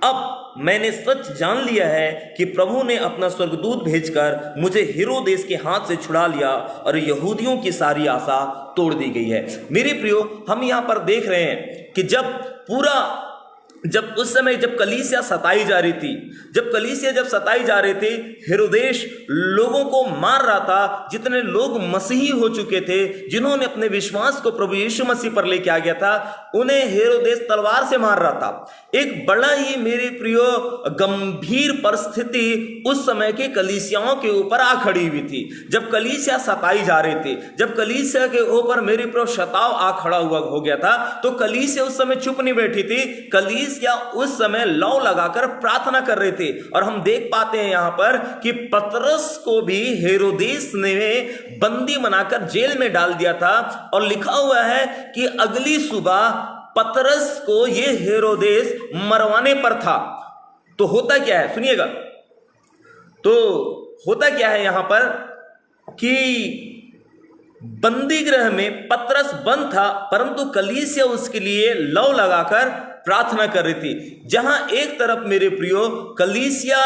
अब मैंने सच जान लिया है कि प्रभु ने अपना स्वर्गदूत भेजकर मुझे हेरोदेस के हाथ से छुड़ा लिया और यहूदियों की सारी आशा तोड़ दी गई है। मेरे प्रियो, हम यहाँ पर देख रहे हैं कि जब उस समय जब कलीसिया सताई जा रही थी, हेरोदेस लोगों को मार रहा था। जितने लोग मसीही हो चुके थे, जिन्होंने अपने विश्वास को प्रभु यीशु मसीह पर लेके आ गया था, उन्हें हेरोदेस तलवार से मार रहा था। एक बड़ा ही मेरे प्रियो गंभीर परिस्थिति उस समय के कलीसियाओं के ऊपर आ खड़ी हुई थी। जब कलीसिया सताई जा रही थी, जब कलीसिया के ऊपर मेरे प्रियो शताव आ खड़ा हुआ हो गया था, तो कलीसिया उस समय चुप नहीं बैठी थी। कलीसिया उस समय लौ लगाकर प्रार्थना कर रहे थे। और हम देख पाते हैं यहां पर कि पतरस को भी हेरोदेस ने बंदी बनाकर जेल में डाल दिया था। और लिखा हुआ है कि अगली सुबह पतरस को ये हेरोदेस मरवाने पर था। तो होता क्या है, सुनिएगा। तो होता क्या है यहां पर कि बंदी गृह में पतरस बंद था, परंतु कलीसिया उसके लिए लौ लगाकर प्रार्थना कर रही थी। जहां एक तरफ मेरे प्रियो कलीसिया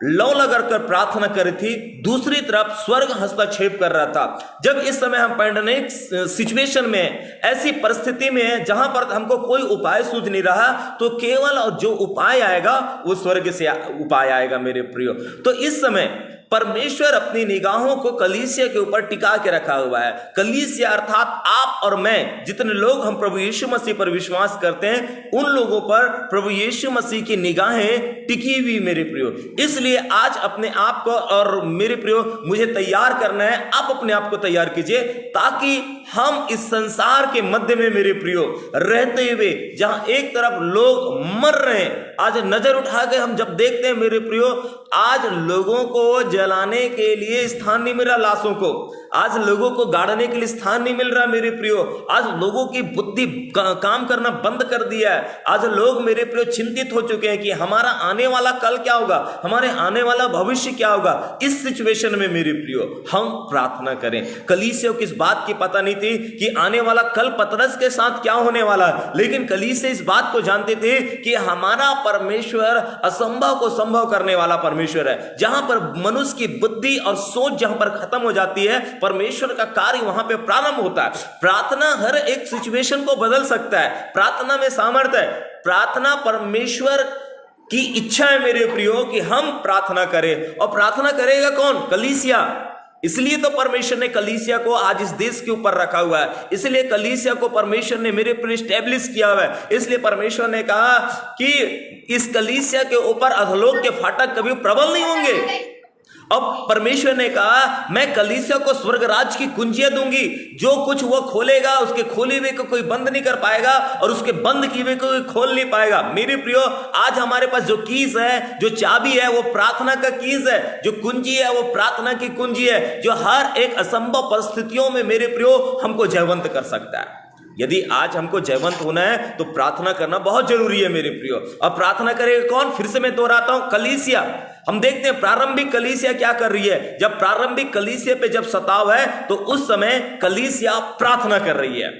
लौ लगाकर प्रार्थना कर रही थी, दूसरी तरफ स्वर्ग हस्तक्षेप कर रहा था। जब इस समय हम पैंडेमिक सिचुएशन में, ऐसी परिस्थिति में है जहां पर हमको कोई उपाय सूझ नहीं रहा, तो केवल जो उपाय आएगा वो स्वर्ग से उपाय आएगा मेरे प्रियो। तो इस समय परमेश्वर अपनी निगाहों को कलीसिया के ऊपर टिका के रखा हुआ है। कलीसिया अर्थात आप और मैं, जितने लोग हम प्रभु यीशु मसीह पर विश्वास करते हैं, उन लोगों पर प्रभु यीशु मसीह की निगाहें टिकी हुई मेरे प्रियो। इसलिए आज अपने आप को और मेरे प्रियो मुझे तैयार करना है। आप अपने आप को तैयार कीजिए ताकि हम इस संसार के मध्य में मेरे प्रियो रहते हुए, जहां एक तरफ लोग मर रहे हैं, आज नजर उठा के हम जब देखते हैं मेरे प्रियो, आज लोगों को जलाने के लिए स्थान नहीं मिल रहा, लाशों को आज लोगों को गाड़ने के लिए स्थान नहीं मिल रहा मेरे प्रियो। आज लोगों की बुद्धि काम करना बंद कर दिया है। आज लोग मेरे प्रियो चिंतित हो चुके हैं कि हमारा आने वाला कल क्या होगा, हमारे आने वाला भविष्य क्या होगा। इस सिचुएशन में मेरे प्रियो हम प्रार्थना करें। कलीसिया को इस बात की पता नहीं थी कि आने वाला कल पतरस के साथ क्या होने वाला है, लेकिन कलीसिया इस बात को जानते थे कि हमारा परमेश्वर असंभव को संभव करने वाला परमेश्वर है। जहां पर मनुष्य की बुद्धि और सोच जहां पर खत्म हो जाती है, परमेश्वर का कार्य वहां पे प्रारंभ होता है। प्रार्थना हर एक सिचुएशन को बदल सकता है। प्रार्थना में सामर्थ्य है। प्रार्थना परमेश्वर की इच्छा है मेरे प्रियो कि हम प्रार्थना करें। और प्रार्थना करेगा कौन? कलीसिया। इसलिए तो परमेश्वर ने कलीसिया को आज इस देश के ऊपर रखा हुआ है। इसलिए कलीसिया को परमेश्वर ने मेरे पर स्टैब्लिश किया हुआ है। इसलिए परमेश्वर ने कहा कि इस कलीसिया के ऊपर अधोलोक के फाटक कभी प्रबल नहीं होंगे। अब परमेश्वर ने कहा मैं कलीसिया को स्वर्ग राज्य की कुंजियां दूंगी। जो कुछ वो खोलेगा उसके खोले हुए को कोई बंद नहीं कर पाएगा और उसके बंद किए हुए को कोई खोल नहीं पाएगा। मेरे प्रियो, आज हमारे पास जो कीज है, जो चाबी है, वो प्रार्थना का कीज है। जो कुंजी है वो प्रार्थना की कुंजी है, जो हर एक असंभव परिस्थितियों में मेरे प्रियो हमको जयवंत कर सकता है। यदि आज हमको जयवंत होना है तो प्रार्थना करना बहुत जरूरी है मेरे प्रियो। अब प्रार्थना करेगा कौन? फिर से मैं दोहराता हूं, कलीसिया। हम देखते हैं प्रारंभिक कलीसिया क्या कर रही है। जब प्रारंभिक कलीसिया पे जब सताव है तो उस समय कलीसिया प्रार्थना कर रही है।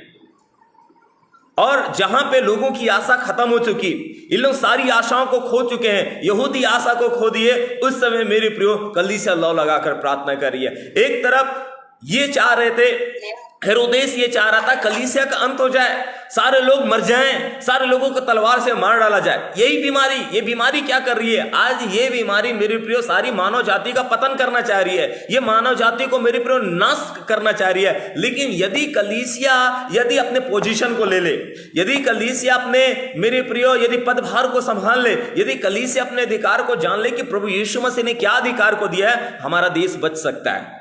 और जहां पे लोगों की आशा खत्म हो चुकी, इन लोग सारी आशाओं को खो चुके हैं, यहूदी आशा को खो दिए, उस समय मेरे प्रियो कलीसिया लौ लगाकर प्रार्थना कर रही है। एक तरफ ये चाह रहे थे, हेरोदेस ये चाह रहा था कलीसिया का अंत हो जाए, सारे लोग मर जाएं, सारे लोगों को तलवार से मार डाला जाए। यही बीमारी, ये बीमारी क्या कर रही है? आज ये बीमारी मेरे प्रियो सारी मानव जाति का पतन करना चाह रही है। ये मानव जाति को मेरे प्रियो नाश करना चाह रही है। लेकिन यदि कलीसिया यदि अपने पोजीशन को ले ले, यदि कलीसिया अपने मेरे प्रियो यदि पदभार को संभाल ले, यदि कलीसिया अपने अधिकार को जान ले कि प्रभु यीशु मसीह ने क्या अधिकार को दिया है, हमारा देश बच सकता है।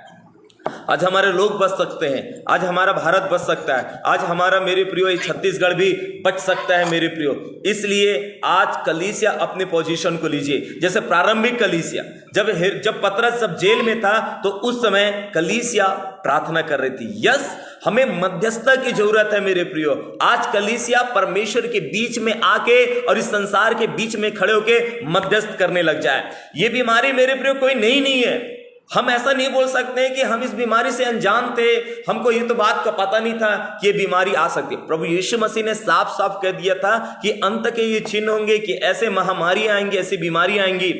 आज हमारे लोग बच सकते हैं, आज हमारा भारत बच सकता है, आज हमारा मेरे प्रियो छत्तीसगढ़ भी बच सकता है मेरे प्रियो। इसलिए आज कलीसिया अपने पोजीशन को लीजिए। जैसे प्रारंभिक कलीसिया जब पतरस जब जेल में था तो उस समय कलीसिया प्रार्थना कर रही थी। यस, हमें मध्यस्थता की जरूरत है मेरे प्रियो। आज कलीसिया परमेश्वर के बीच में आके और इस संसार के बीच में खड़े होके मध्यस्थ करने लग जाए। ये बीमारी मेरे प्रियो कोई नई नहीं है। हम ऐसा नहीं बोल सकते हैं कि हम इस बीमारी से अनजान थे, हमको ये तो बात का पता नहीं था कि ये बीमारी आ सकती है। प्रभु यीशु मसीह ने साफ साफ कह दिया था कि अंत के ये चिन्ह होंगे, कि ऐसे महामारी आएंगी, ऐसी बीमारी आएंगी।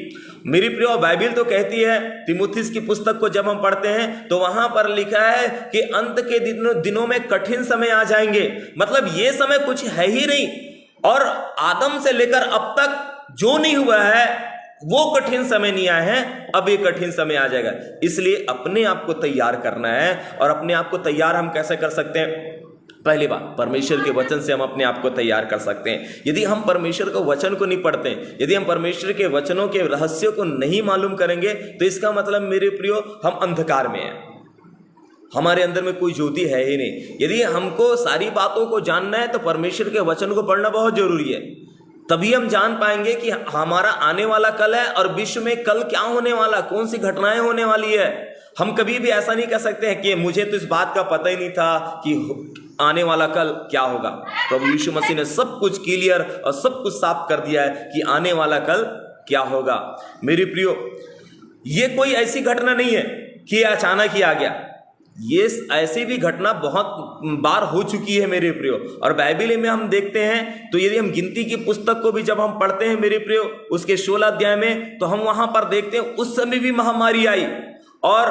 मेरी प्रिय बाइबिल तो कहती है, तिमुथियुस की पुस्तक को जब हम पढ़ते हैं तो वहां पर लिखा है कि अंत के दिनों में कठिन समय आ जाएंगे। मतलब ये समय कुछ है ही नहीं, और आदम से लेकर अब तक जो नहीं हुआ है वो कठिन समय नहीं आया है, अब ये कठिन समय आ जाएगा। इसलिए अपने आप को तैयार करना है। और अपने आप को तैयार हम कैसे कर सकते हैं? पहली बात, परमेश्वर के वचन से हम अपने आप को तैयार कर सकते हैं। यदि हम परमेश्वर के वचन को नहीं पढ़ते हैं, यदि हम परमेश्वर के वचनों के रहस्यों को नहीं मालूम करेंगे, तो इसका मतलब मेरे प्रियो हम अंधकार में हैं, हमारे अंदर में कोई ज्योति है ही नहीं। यदि हमको सारी बातों को जानना है तो परमेश्वर के वचन को पढ़ना बहुत जरूरी है। तभी हम जान पाएंगे कि हमारा आने वाला कल है और विश्व में कल क्या होने वाला, कौन सी घटनाएं होने वाली है। हम कभी भी ऐसा नहीं कह सकते हैं कि मुझे तो इस बात का पता ही नहीं था कि आने वाला कल क्या होगा। प्रभु यीशु मसीह ने सब कुछ क्लियर और सब कुछ साफ कर दिया है कि आने वाला कल क्या होगा। मेरे प्रियो, ये कोई ऐसी घटना नहीं है कि अचानक ही आ गया। ये ऐसी भी घटना बहुत बार हो चुकी है मेरे प्रियो। और बाइबल में हम देखते हैं तो यदि हम गिनती की पुस्तक को भी जब हम पढ़ते हैं मेरे प्रियो, उसके 16 अध्याय में, तो हम वहां पर देखते हैं उस समय भी महामारी आई और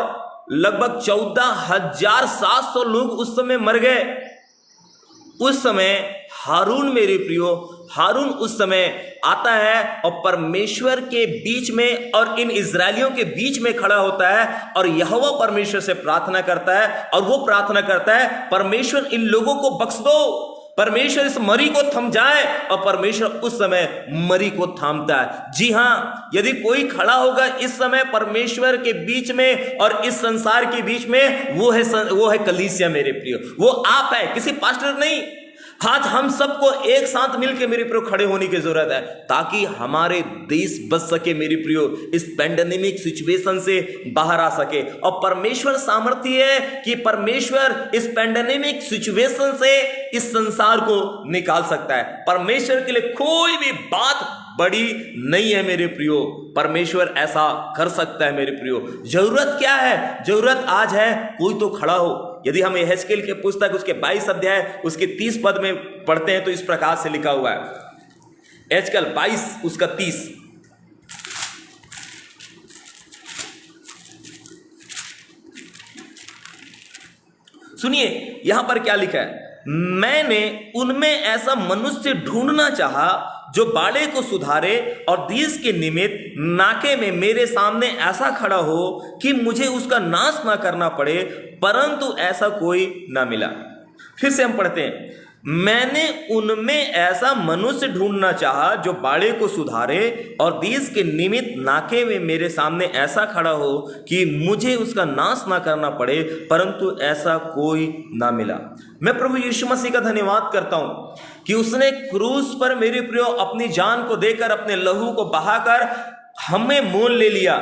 लगभग 14,700 लोग उस समय मर गए। उस समय हारून मेरे प्रियो, हारून उस समय आता है और परमेश्वर के बीच में और इन इजरायलियों के बीच में खड़ा होता है और यहोवा परमेश्वर से प्रार्थना करता है और वो प्रार्थना करता है, परमेश्वर इन लोगों को बख्श दो, परमेश्वर इस मरी को थम जाए। और परमेश्वर उस समय मरी को थामता है। जी हां, यदि कोई खड़ा होगा इस समय परमेश्वर के बीच में और इस संसार के बीच में, वो है कलीसिया मेरे प्रियो, वो आप है, किसी पास्टर नहीं। आज हम सबको एक साथ मिलकर मेरे प्रियो खड़े होने की जरूरत है ताकि हमारे देश बच सके मेरे प्रियो, इस पैंडेमिक सिचुएशन से बाहर आ सके। और परमेश्वर सामर्थ्य है कि परमेश्वर इस पैंडेमिक सिचुएशन से इस संसार को निकाल सकता है। परमेश्वर के लिए कोई भी बात बड़ी नहीं है मेरे प्रियो, परमेश्वर ऐसा कर सकता है मेरे प्रियो। जरूरत क्या है? जरूरत आज है कोई तो खड़ा हो। यदि हम यहेजकेल के पुस्तक उसके 22 अध्याय उसके 30 पद में पढ़ते हैं तो इस प्रकार से लिखा हुआ है, यहेजकेल 22 उसका 30। सुनिए यहां पर क्या लिखा है, मैंने उनमें ऐसा मनुष्य ढूंढना चाहा जो बाड़े को सुधारे और देश के निमित्त नाके में मेरे सामने ऐसा खड़ा हो कि मुझे उसका नाश ना करना पड़े, परंतु ऐसा कोई ना मिला। फिर से हम पढ़ते हैं, मैंने उनमें ऐसा मनुष्य ढूंढना चाहा जो बाड़े को सुधारे और देश के निमित्त नाके में मेरे सामने ऐसा खड़ा हो कि मुझे उसका नाश ना करना पड़े, परंतु ऐसा कोई ना मिला। मैं प्रभु यीशु मसीह का धन्यवाद करता हूं कि उसने क्रूस पर मेरे प्रियो अपनी जान को देकर, अपने लहू को बहाकर हमें मोल ले लिया,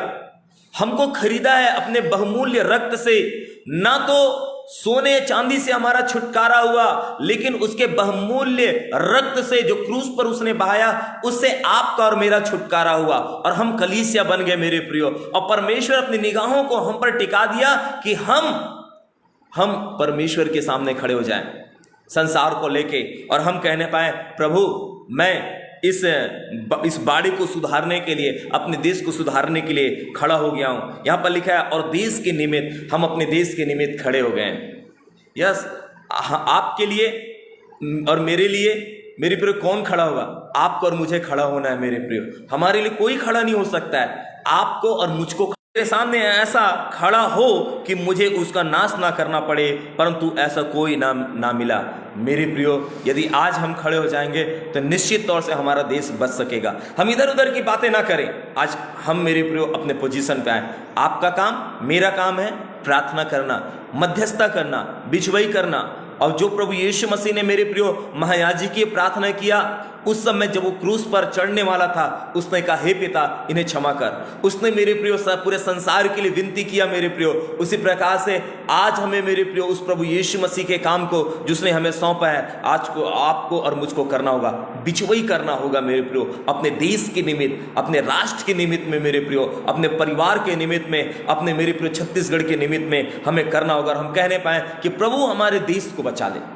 हमको खरीदा है अपने बहुमूल्य रक्त से। ना तो सोने चांदी से हमारा छुटकारा हुआ, लेकिन उसके बहुमूल्य रक्त से जो क्रूस पर उसने बहाया, उससे आपका और मेरा छुटकारा हुआ और हम कलीसिया बन गए मेरे प्रियो। और परमेश्वर अपनी निगाहों को हम पर टिका दिया कि हम परमेश्वर के सामने खड़े हो जाएं संसार को लेके और हम कहने पाए, प्रभु मैं इस बाड़ी को सुधारने के लिए, अपने देश को सुधारने के लिए खड़ा हो गया हूं। यहां पर लिखा है और देश के निमित्त, हम अपने देश के निमित्त खड़े हो गए हैं। यस, आपके लिए और मेरे लिए मेरे प्रियो कौन खड़ा होगा? आपको और मुझे खड़ा होना है मेरे प्रियो। हमारे लिए कोई खड़ा नहीं हो सकता है। आपको और मुझको मेरे सामने ऐसा खड़ा हो कि मुझे उसका नाश ना करना पड़े, परंतु ऐसा कोई ना मिला। मेरे प्रियो, यदि आज हम खड़े हो जाएंगे तो निश्चित तौर से हमारा देश बच सकेगा। हम इधर उधर की बातें ना करें। आज हम मेरे प्रियो अपने पोजीशन पे आए। आपका काम, मेरा काम है प्रार्थना करना, मध्यस्थता करना, बिचवई करना। और जो प्रभु यीशु मसीह ने मेरे प्रियो महायाजकीय प्रार्थना किया, उस समय जब वो क्रूस पर चढ़ने वाला था, उसने कहा, हे पिता इन्हें क्षमा कर। उसने मेरे प्रियो पूरे संसार के लिए विनती किया मेरे प्रियो। उसी प्रकार से आज हमें मेरे प्रियो उस प्रभु यीशु मसीह के काम को जिसने हमें सौंपा है, आज को आपको और मुझको करना होगा, बिचवई करना होगा मेरे प्रियो। अपने देश के निमित्त, अपने राष्ट्र के निमित्त में मेरे प्रियो, अपने परिवार के निमित्त में, अपने मेरे प्रियो छत्तीसगढ़ के निमित्त में हमें करना होगा। हम कहने पाए कि प्रभु हमारे देश को बचा ले,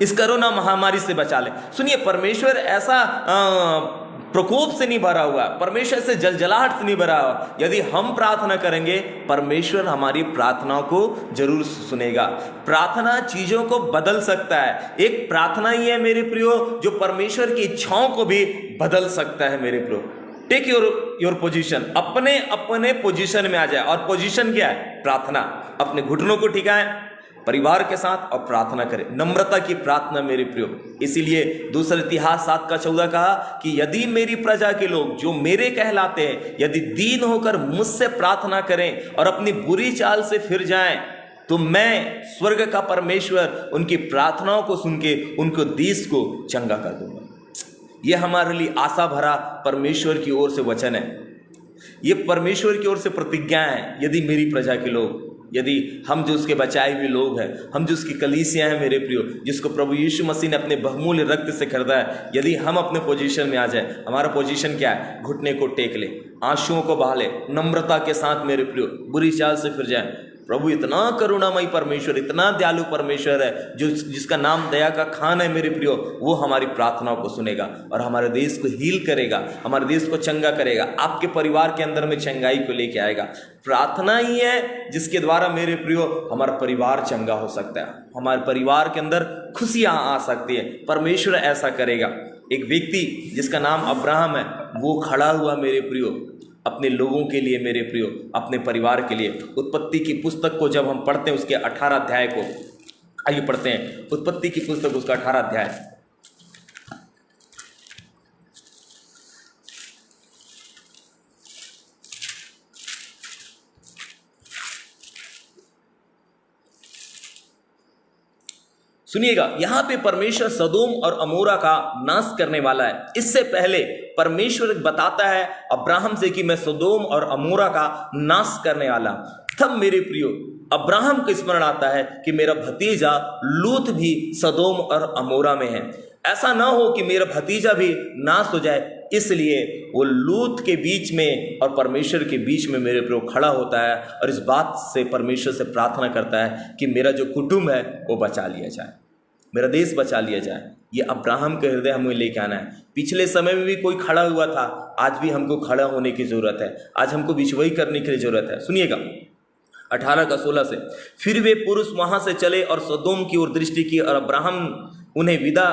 इस कोरोना महामारी से बचा ले। सुनिए, परमेश्वर ऐसा प्रकोप से नहीं भरा हुआ, परमेश्वर से जलजलाहट से नहीं भरा हुआ। यदि हम प्रार्थना करेंगे, परमेश्वर हमारी प्रार्थनाओं को जरूर सुनेगा। प्रार्थना चीजों को बदल सकता है। एक प्रार्थना ही है मेरे प्रियो जो परमेश्वर की इच्छाओं को भी बदल सकता है मेरे प्रियो। टेक योर पोजीशन, अपने अपने पोजीशन में आ जाए। और पोजीशन क्या है? प्रार्थना। अपने घुटनों को ठिकाएं परिवार के साथ और प्रार्थना करें, नम्रता की प्रार्थना मेरे प्रियो। इसीलिए दूसरा इतिहास 7:14 कहा कि यदि मेरी प्रजा के लोग जो मेरे कहलाते हैं, यदि दीन होकर मुझसे प्रार्थना करें और अपनी बुरी चाल से फिर जाएं, तो मैं स्वर्ग का परमेश्वर उनकी प्रार्थनाओं को सुन के उनको देश को चंगा कर दूंगा। यह हमारे लिए आशा भरा परमेश्वर की ओर से वचन है, ये परमेश्वर की ओर से प्रतिज्ञा है। यदि मेरी प्रजा के लोग, यदि हम जो उसके बचाए हुए लोग हैं, हम जो उसकी कलीसियां हैं मेरे प्रियो, जिसको प्रभु यीशु मसीह ने अपने बहुमूल्य रक्त से खरीदा है, यदि हम अपने पोजीशन में आ जाए, हमारा पोजीशन क्या है? घुटने को टेक ले, आंसुओं को बहा ले, नम्रता के साथ मेरे प्रियो बुरी चाल से फिर जाए, प्रभु इतना करुणामयी परमेश्वर, इतना दयालु परमेश्वर है, जो जिसका नाम दया का खान है मेरे प्रियो, वो हमारी प्रार्थनाओं को सुनेगा और हमारे देश को हील करेगा, हमारे देश को चंगा करेगा, आपके परिवार के अंदर में चंगाई को लेके आएगा। प्रार्थना ही है जिसके द्वारा मेरे प्रियो हमारा परिवार चंगा हो सकता है, हमारे परिवार के अंदर खुशियां आ सकती है। परमेश्वर ऐसा करेगा। एक व्यक्ति जिसका नाम अब्राहम है, वो खड़ा हुआ मेरे प्रियो अपने लोगों के लिए, मेरे प्रियो अपने परिवार के लिए। उत्पत्ति की पुस्तक को जब हम पढ़ते हैं, उसके 18 अध्याय को आइए पढ़ते हैं। उत्पत्ति की पुस्तक उसका 18 अध्याय। सुनिएगा, यहां पे परमेश्वर सदोम और अमोरा का नाश करने वाला है। इससे पहले परमेश्वर बताता है अब्राहम से कि मैं सदोम और अमोरा का नाश करने वाला। तब मेरे प्रियो अब्राहम को स्मरण आता है कि मेरा भतीजा लूत भी सदोम और अमोरा में है। ऐसा ना हो कि मेरा भतीजा भी नाश हो जाए, इसलिए वो लूत के बीच में और परमेश्वर के बीच में मेरे प्रियो खड़ा होता है और इस बात से परमेश्वर से प्रार्थना करता है कि मेरा जो कुटुंब है वो बचा लिया जाए, मेरा देश बचा लिया जाए। ये अब्राहम के हृदय हमें लेके आना है। पिछले समय में भी कोई खड़ा हुआ था, आज भी हमको खड़ा होने की जरूरत है, आज हमको बिचवई करने की जरूरत है। सुनिएगा 18 का 16 से, फिर वे पुरुष वहां से चले और सदोम की ओर दृष्टि की और अब्राहम उन्हें विदा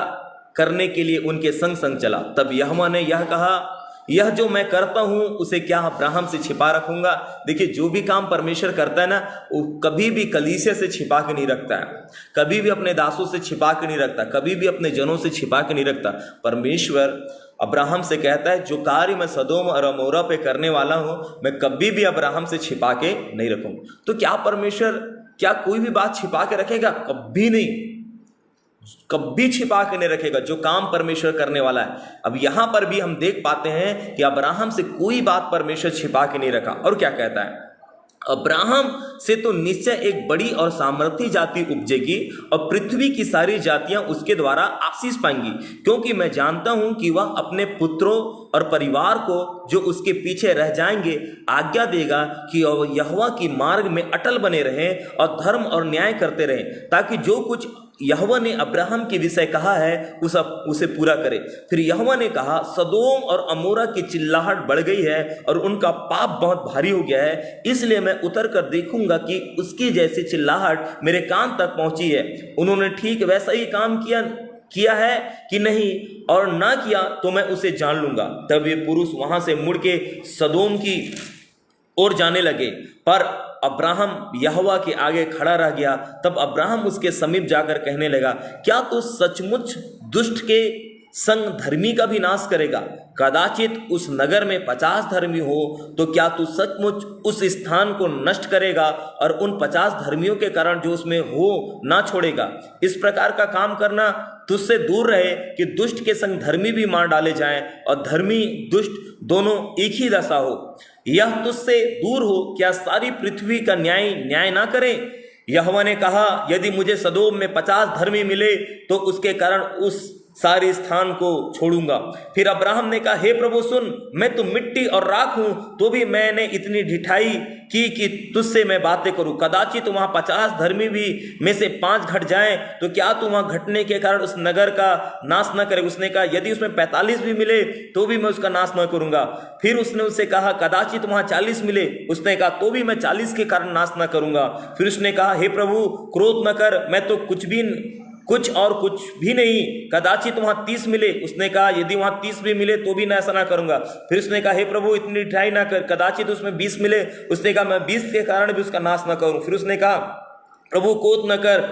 करने के लिए उनके संग संग चला। तब यहोवा ने यह कहा, यह जो मैं करता हूं उसे क्या अब्राहम से छिपा रखूंगा। देखिए, जो भी काम परमेश्वर करता है ना, वो कभी भी कलीसिया से छिपा के नहीं रखता है, कभी भी अपने दासों से छिपा के नहीं रखता, कभी भी अपने जनों से छिपा के नहीं रखता। परमेश्वर अब्राहम से कहता है जो कार्य मैं सदोम और अमोरा पे करने वाला हूं, मैं कभी भी अब्राहम से छिपा के नहीं रखूंगा। तो क्या परमेश्वर क्या कोई भी बात छिपा के रखेगा? कभी नहीं, कभी छिपा के नहीं रखेगा जो काम परमेश्वर करने वाला है। अब यहां पर भी हम देख पाते हैं कि अब्राहम से कोई बात परमेश्वर छिपा के नहीं रखा। और क्या कहता है, अब्राहम से तो निश्चय एक बड़ी और सामर्थी जाति उपजेगी और पृथ्वी की सारी जातियां उसके द्वारा आशीष पाएंगी, क्योंकि मैं जानता हूं कि वह अपने पुत्रों और परिवार को जो उसके पीछे रह जाएंगे आज्ञा देगा कि यहोवा की मार्ग में अटल बने रहें और धर्म और न्याय करते रहें, ताकि जो कुछ यहोवा ने अब्राहम के विषय कहा है उसे पूरा करे। फिर यहोवा ने कहा, सदोम और अमोरा की चिल्लाहट बढ़ गई है और उनका पाप बहुत भारी हो गया है, इसलिए मैं उतर कर देखूंगा कि उसकी जैसी चिल्लाहट मेरे कान तक पहुंची है। उन्होंने ठीक वैसा ही काम किया है कि नहीं, और ना किया तो मैं उसे जान लूंगा। तब ये पुरुष वहां से मुड़ के सदोम की ओर जाने लगे, पर अब्राहम यहोवा के आगे खड़ा रह गया। तब अब्राहम उसके समीप जाकर कहने लगा, क्या तू सचमुच दुष्ट के संग धर्मी का भी नाश करेगा? कदाचित उस नगर में 50 धर्मी हो तो क्या तू सचमुच उस स्थान को नष्ट करेगा और उन 50 धर्मियों के कारण जो उसमें हो ना छोड़ेगा? इस प्रकार का काम करना तुझसे दूर रहे कि दुष्ट के संग धर्मी भी मार डाले जाएं और धर्मी दुष्ट दोनों एक ही दशा हो। यह तुझसे दूर हो, क्या सारी पृथ्वी का न्याय ना करे? यहोवा ने कहा, यदि मुझे सदोम में 50 धर्मी मिले तो उसके कारण उस सारे स्थान को छोड़ूंगा। फिर अब्राहम ने कहा, हे प्रभु सुन, मैं तो मिट्टी और राख हूं, तो भी मैंने इतनी ढिठाई की कि तुझसे मैं बातें करूं। कदाचित वहां 50 धर्मी भी में से 5 घट जाएं तो क्या तू वहां घटने के कारण उस नगर का नाश न करे? उसने कहा, यदि उसमें 45 भी मिले तो भी मैं उसका नाश न करूंगा। फिर उसने उससे कहा, कदाचित वहां 40 मिले। उसने कहा, तो भी मैं 40 के कारण नाश न करूंगा। फिर उसने कहा, हे प्रभु क्रोध न कर, मैं तो कुछ भी नहीं। कदाचित वहां 30 मिले। उसने कहा, यदि वहां 30 भी मिले तो भी मैं ऐसा ना करूंगा। फिर उसने कहा, हे प्रभु इतनी ढिठाई ना कर, कदाचित उसमें 20 मिले। उसने कहा, मैं 20 के कारण भी उसका नाश ना करूं। फिर उसने कहा, प्रभु क्रोध न कर,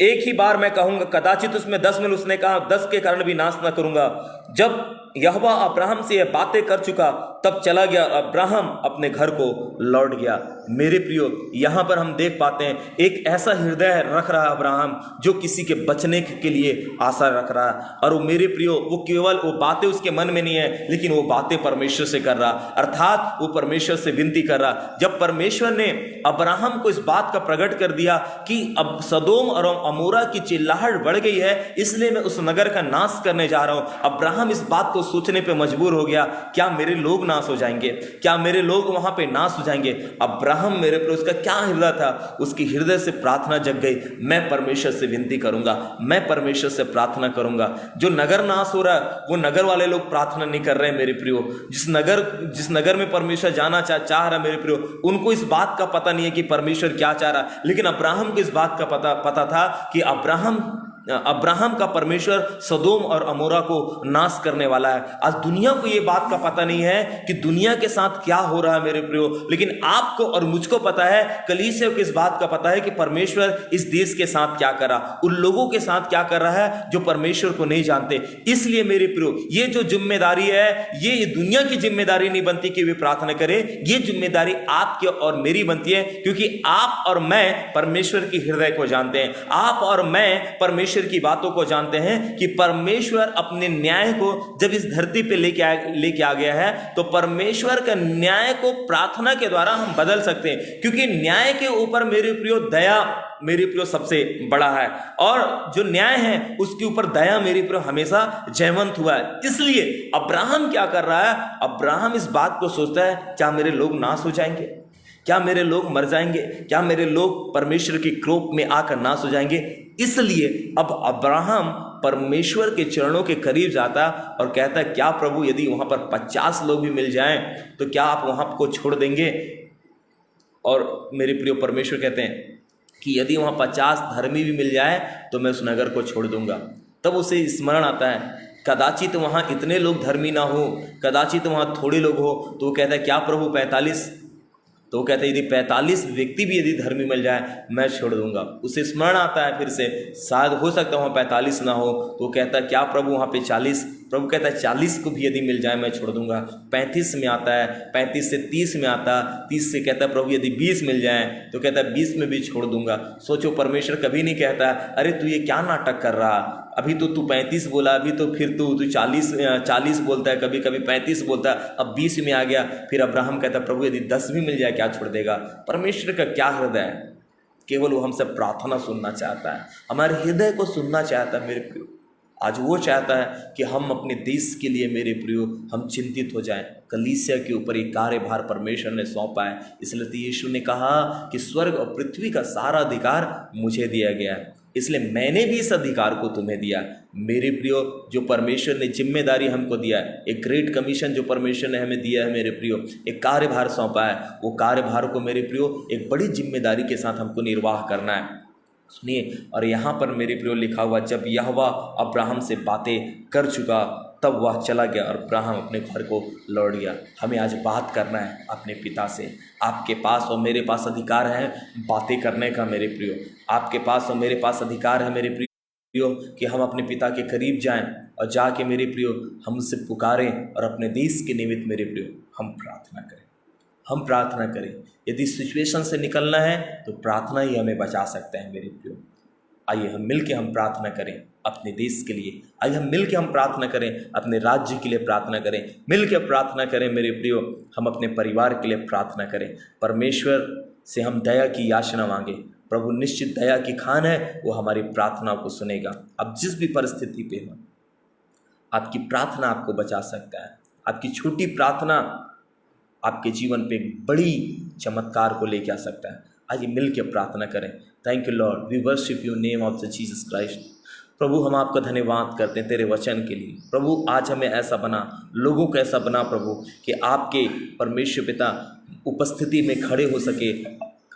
एक ही बार मैं कहूंगा, कदाचित उसमें 10 मिले। उसने कहा, 10 के कारण भी नाश ना करूंगा। जब यहोवा अब्राहम से यह बातें कर चुका तब चला गया, अब्राहम अपने घर को लौट गया। मेरे प्रियो, यहां पर हम देख पाते हैं एक ऐसा हृदय रख रहा अब्राहम जो किसी के बचने के लिए आशा रख रहा है। और वो मेरे प्रियो, वो केवल वो बातें उसके मन में नहीं है, लेकिन वो बातें परमेश्वर से कर रहा, अर्थात वो परमेश्वर से विनती कर रहा। जब परमेश्वर ने अब्राहम को इस बात का प्रकट कर दिया कि अब सदोम और अमोरा की चिल्लाहट बढ़ गई है, इसलिए मैं उस नगर का नाश करने जा रहा हूं, अब्राहम इस बात को सोचने पे मजबूर हो गया, क्या मेरे लोग नाश हो जाएंगे? क्या मेरे लोग वहां पे नाश हो जाएंगे? अब्राहम अब्राहम मेरे प्रभु उसका क्या हृदय था, उसकी हृदय से प्रार्थना जग गई, मैं परमेश्वर से विनती करूंगा, मैं परमेश्वर से प्रार्थना करूंगा। जो नगर नाश हो रहा है वो नगर वाले लोग प्रार्थना नहीं कर रहे हैं मेरे प्रियो। जिस नगर में परमेश्वर जाना चाह रहा है मेरे प्रियो, उनको इस बात का पता नहीं है कि परमेश्वर क्या चाह रहा है, लेकिन अब्राहम को इस बात का पता था कि अब्राहम का परमेश्वर सदोम और अमोरा को नाश करने वाला है। आज दुनिया को ये बात का पता नहीं है कि दुनिया के साथ क्या हो रहा है मेरे प्रियो, लेकिन आपको और मुझको पता है, कलीसिया को इस बात का पता है कि परमेश्वर इस देश के साथ क्या कर रहा, उन लोगों के साथ क्या कर रहा है जो परमेश्वर को नहीं जानते। इसलिए मेरे प्रियो ये जो जिम्मेदारी है, ये दुनिया की जिम्मेदारी नहीं बनती कि वे प्रार्थना करें, ये जिम्मेदारी आपकी और मेरी बनती है, क्योंकि आप और मैं परमेश्वर की हृदय को जानते हैं, आप और मैं परमेश्वर की बातों को जानते हैं कि परमेश्वर अपने न्याय को जब इस धरती पे लेके आ गया है, तो परमेश्वर का न्याय को प्रार्थना के द्वारा हम बदल सकते हैं, क्योंकि न्याय के ऊपर मेरे प्रियो दया मेरे प्रियो सबसे बड़ा है, और जो न्याय है उसके ऊपर दया मेरे प्रियो हमेशा जयवंत हुआ है। इसलिए अब्राहम क्या कर रहा है, अब्राहम इस बात को सोचता है, क्या मेरे लोग नाश हो जाएंगे, क्या मेरे लोग मर जाएंगे, क्या मेरे लोग परमेश्वर की क्रोध में आकर नाश हो जाएंगे। इसलिए अब अब्राहम परमेश्वर के चरणों के करीब जाता और कहता है, क्या प्रभु यदि वहां पर 50 लोग भी मिल जाएं तो क्या आप वहां को छोड़ देंगे। और मेरे प्रिय परमेश्वर कहते हैं कि यदि वहां 50 धर्मी भी मिल जाए तो मैं उस नगर को छोड़ दूंगा। तब उसे स्मरण आता है, कदाचित वहां इतने लोग धर्मी ना हो, कदाचित वहां थोड़े लोग हो। तो वो कहता है, क्या प्रभु 45? तो वो कहते हैं यदि 45 व्यक्ति भी यदि धर्मी मिल जाए मैं छोड़ दूंगा। उसे स्मरण आता है फिर से, शायद हो सकता है वहाँ 45 ना हो। तो वो कहता है, क्या प्रभु वहाँ पे 40? प्रभु कहता है 40 को भी यदि मिल जाए मैं छोड़ दूंगा। 35 में आता है, 35 से 30 में आता, 30 से कहता है प्रभु यदि 20 मिल जाए, तो कहता है 20 में भी छोड़ दूंगा। सोचो, परमेश्वर कभी नहीं कहता अरे तू ये क्या नाटक कर रहा, अभी तो तू 35 बोला, अभी तो फिर तू 40 बोलता है, कभी कभी 35 बोलता है, अब 20 में आ गया। फिर अब्राहम कहता है प्रभु यदि 10 भी मिल जाए क्या छोड़ देगा। परमेश्वर का क्या हृदय है, केवल वो हमसे प्रार्थना सुनना चाहता है, हमारे हृदय को सुनना चाहता है मेरे प्रियो। आज वो चाहता है कि हम अपने देश के लिए मेरे प्रियो हम चिंतित हो जाएं। कलीसिया के ऊपर एक कार्यभार परमेश्वर ने सौंपा है, इसलिए तो यीशु ने कहा कि स्वर्ग और पृथ्वी का सारा अधिकार मुझे दिया गया है, इसलिए मैंने भी इस अधिकार को तुम्हें दिया। मेरे प्रियो, जो परमेश्वर ने जिम्मेदारी हमको दिया है, एक ग्रेट कमीशन जो परमेश्वर ने हमें दिया है मेरे प्रियो, एक कार्यभार सौंपा है, वो कार्यभार को मेरे प्रियो एक बड़ी जिम्मेदारी के साथ हमको निर्वाह करना है। सुनिए, और यहाँ पर मेरे प्रियो लिखा हुआ, जब यहोवा अब्राहम से बातें कर चुका तब वह चला गया और अब्राहम अपने घर को लौट गया। हमें आज बात करना है अपने पिता से। आपके पास और मेरे पास अधिकार है बातें करने का मेरे प्रियो, आपके पास और मेरे पास अधिकार है मेरे प्रियो कि हम अपने पिता के करीब जाएं और जाके मेरे प्रियो हम उससे पुकारें और अपने देश के निमित्त मेरे प्रियो हम प्रार्थना करें, हम प्रार्थना करें। यदि सिचुएशन से निकलना है तो प्रार्थना ही हमें बचा सकता है मेरे प्रियो। आइए हम मिल के हम प्रार्थना करें अपने देश के लिए, आइए हम मिल के हम प्रार्थना करें अपने राज्य के लिए, प्रार्थना करें मिल के प्रार्थना करें मेरे प्रियो, हम अपने परिवार के लिए प्रार्थना करें। परमेश्वर से हम दया की याचना मांगे, प्रभु निश्चित दया की खान है, वो हमारी प्रार्थना को सुनेगा। अब जिस भी परिस्थिति पे हो, आपकी प्रार्थना आपको बचा सकता है। आपकी छोटी प्रार्थना आपके जीवन पे एक बड़ी चमत्कार को लेके आ सकता है। आइए मिल के प्रार्थना करें। Thank you lord, we worship you name of the Jesus Christ. प्रभु हम आपका धन्यवाद करते हैं तेरे वचन के लिए। प्रभु आज हमें ऐसा बना, लोगों को ऐसा बना प्रभु कि आपके परमेश्वर पिता उपस्थिति में खड़े हो सके,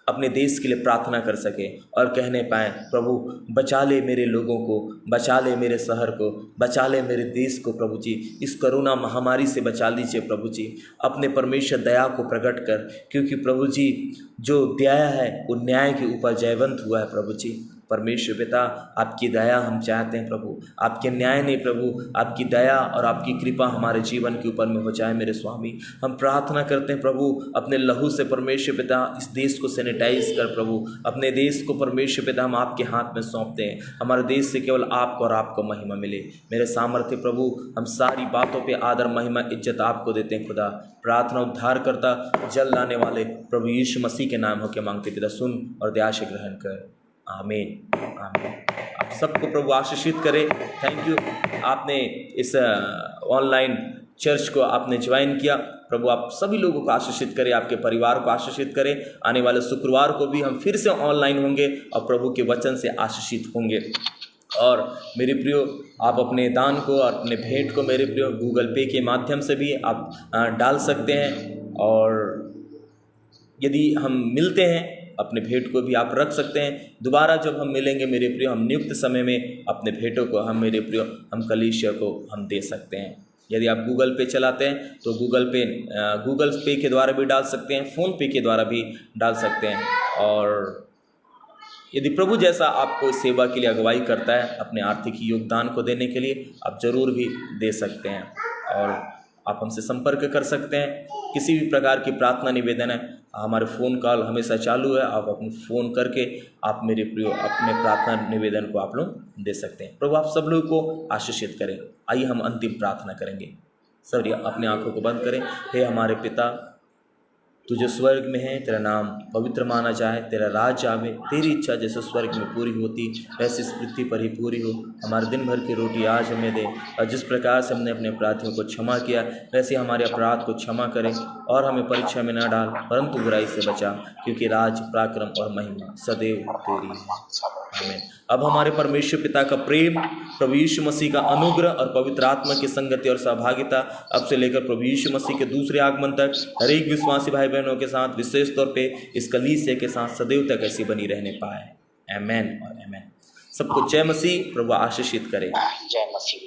अपने देश के लिए प्रार्थना कर सके और कहने पाएँ, प्रभु बचा ले मेरे लोगों को, बचा ले मेरे शहर को, बचा ले मेरे देश को। प्रभु जी इस कोरोना महामारी से बचा लीजिए प्रभु जी, अपने परमेश्वर दया को प्रकट कर, क्योंकि प्रभु जी जो दया है वो न्याय के ऊपर जयवंत हुआ है। प्रभु जी परमेश्वर पिता आपकी दया हम चाहते हैं प्रभु, आपके न्याय नहीं प्रभु, आपकी दया और आपकी कृपा हमारे जीवन के ऊपर में हो जाए मेरे स्वामी। हम प्रार्थना करते हैं प्रभु अपने लहू से परमेश्वर पिता इस देश को सैनिटाइज कर प्रभु, अपने देश को परमेश्वर पिता हम आपके हाथ में सौंपते हैं। हमारे देश से केवल आपको और आपको महिमा मिले मेरे सामर्थ्य प्रभु, हम सारी बातों पे आदर महिमा इज्जत आपको देते हैं खुदा। प्रार्थना उद्धार करता जल लाने वाले प्रभु यीशु मसीह के नाम होकर मांगते पिता, सुन और दया से ग्रहण कर। आमीन आमीन। आप सबको प्रभु आशीषित करे। थैंक यू, आपने इस ऑनलाइन चर्च को आपने ज्वाइन किया, प्रभु आप सभी लोगों को आशीषित करें, आपके परिवार को आशीषित करें। आने वाले शुक्रवार को भी हम फिर से ऑनलाइन होंगे और प्रभु के वचन से आशीषित होंगे। और मेरे प्रियो, आप अपने दान को और अपने भेंट को मेरे प्रियो गूगल पे के माध्यम से भी आप डाल सकते हैं। और यदि हम मिलते हैं, अपने भेंट को भी आप रख सकते हैं। दोबारा जब हम मिलेंगे मेरे प्रियो, हम नियुक्त समय में अपने भेंटों को हम मेरे प्रियो हम कलीसिया को हम दे सकते हैं। यदि आप गूगल पे चलाते हैं तो गूगल पे के द्वारा भी डाल सकते हैं, फ़ोन पे के द्वारा भी डाल सकते हैं। और यदि प्रभु जैसा आपको सेवा के लिए अगुवाई करता है अपने आर्थिक योगदान को देने के लिए, आप ज़रूर भी दे सकते हैं। और आप हमसे संपर्क कर सकते हैं। किसी भी प्रकार की प्रार्थना निवेदन है, हमारे फ़ोन कॉल हमेशा चालू है। आप अपने फ़ोन करके आप मेरे प्रियो अपने प्रार्थना निवेदन को आप लोग दे सकते हैं। प्रभु आप सब लोग को आशीषित करें। आइए हम अंतिम प्रार्थना करेंगे। सब अपने आंखों को बंद करें। हे हमारे पिता, तू जो स्वर्ग में है, तेरा नाम पवित्र माना जाए, तेरा राज आवे, तेरी इच्छा जैसे स्वर्ग में पूरी होती वैसे इस पृथ्वी पर ही पूरी हो। हमारे दिन भर की रोटी आज हमें दे, और जिस प्रकार से हमने अपने अपराधियों को क्षमा किया वैसे हमारे अपराध को क्षमा करें, और हमें परीक्षा में न डाल परंतु बुराई से बचा, क्योंकि राज, पराक्रम और महिमा सदैव तेरी है। आमीन। अब हमारे परमेश्वर पिता का प्रेम, प्रभु यीशु मसीह का अनुग्रह और पवित्र आत्मा की संगति और सहभागिता अब से लेकर प्रभु यीशु मसीह के दूसरे आगमन तक हर एक विश्वासी भाई बहनों के साथ, विशेष तौर पे इस कलीसिया के साथ सदैव तक ऐसी बनी रहने पाए। आमेन और आमेन। सबको जय मसीह। प्रभु आशीषित करे। जय मसीह।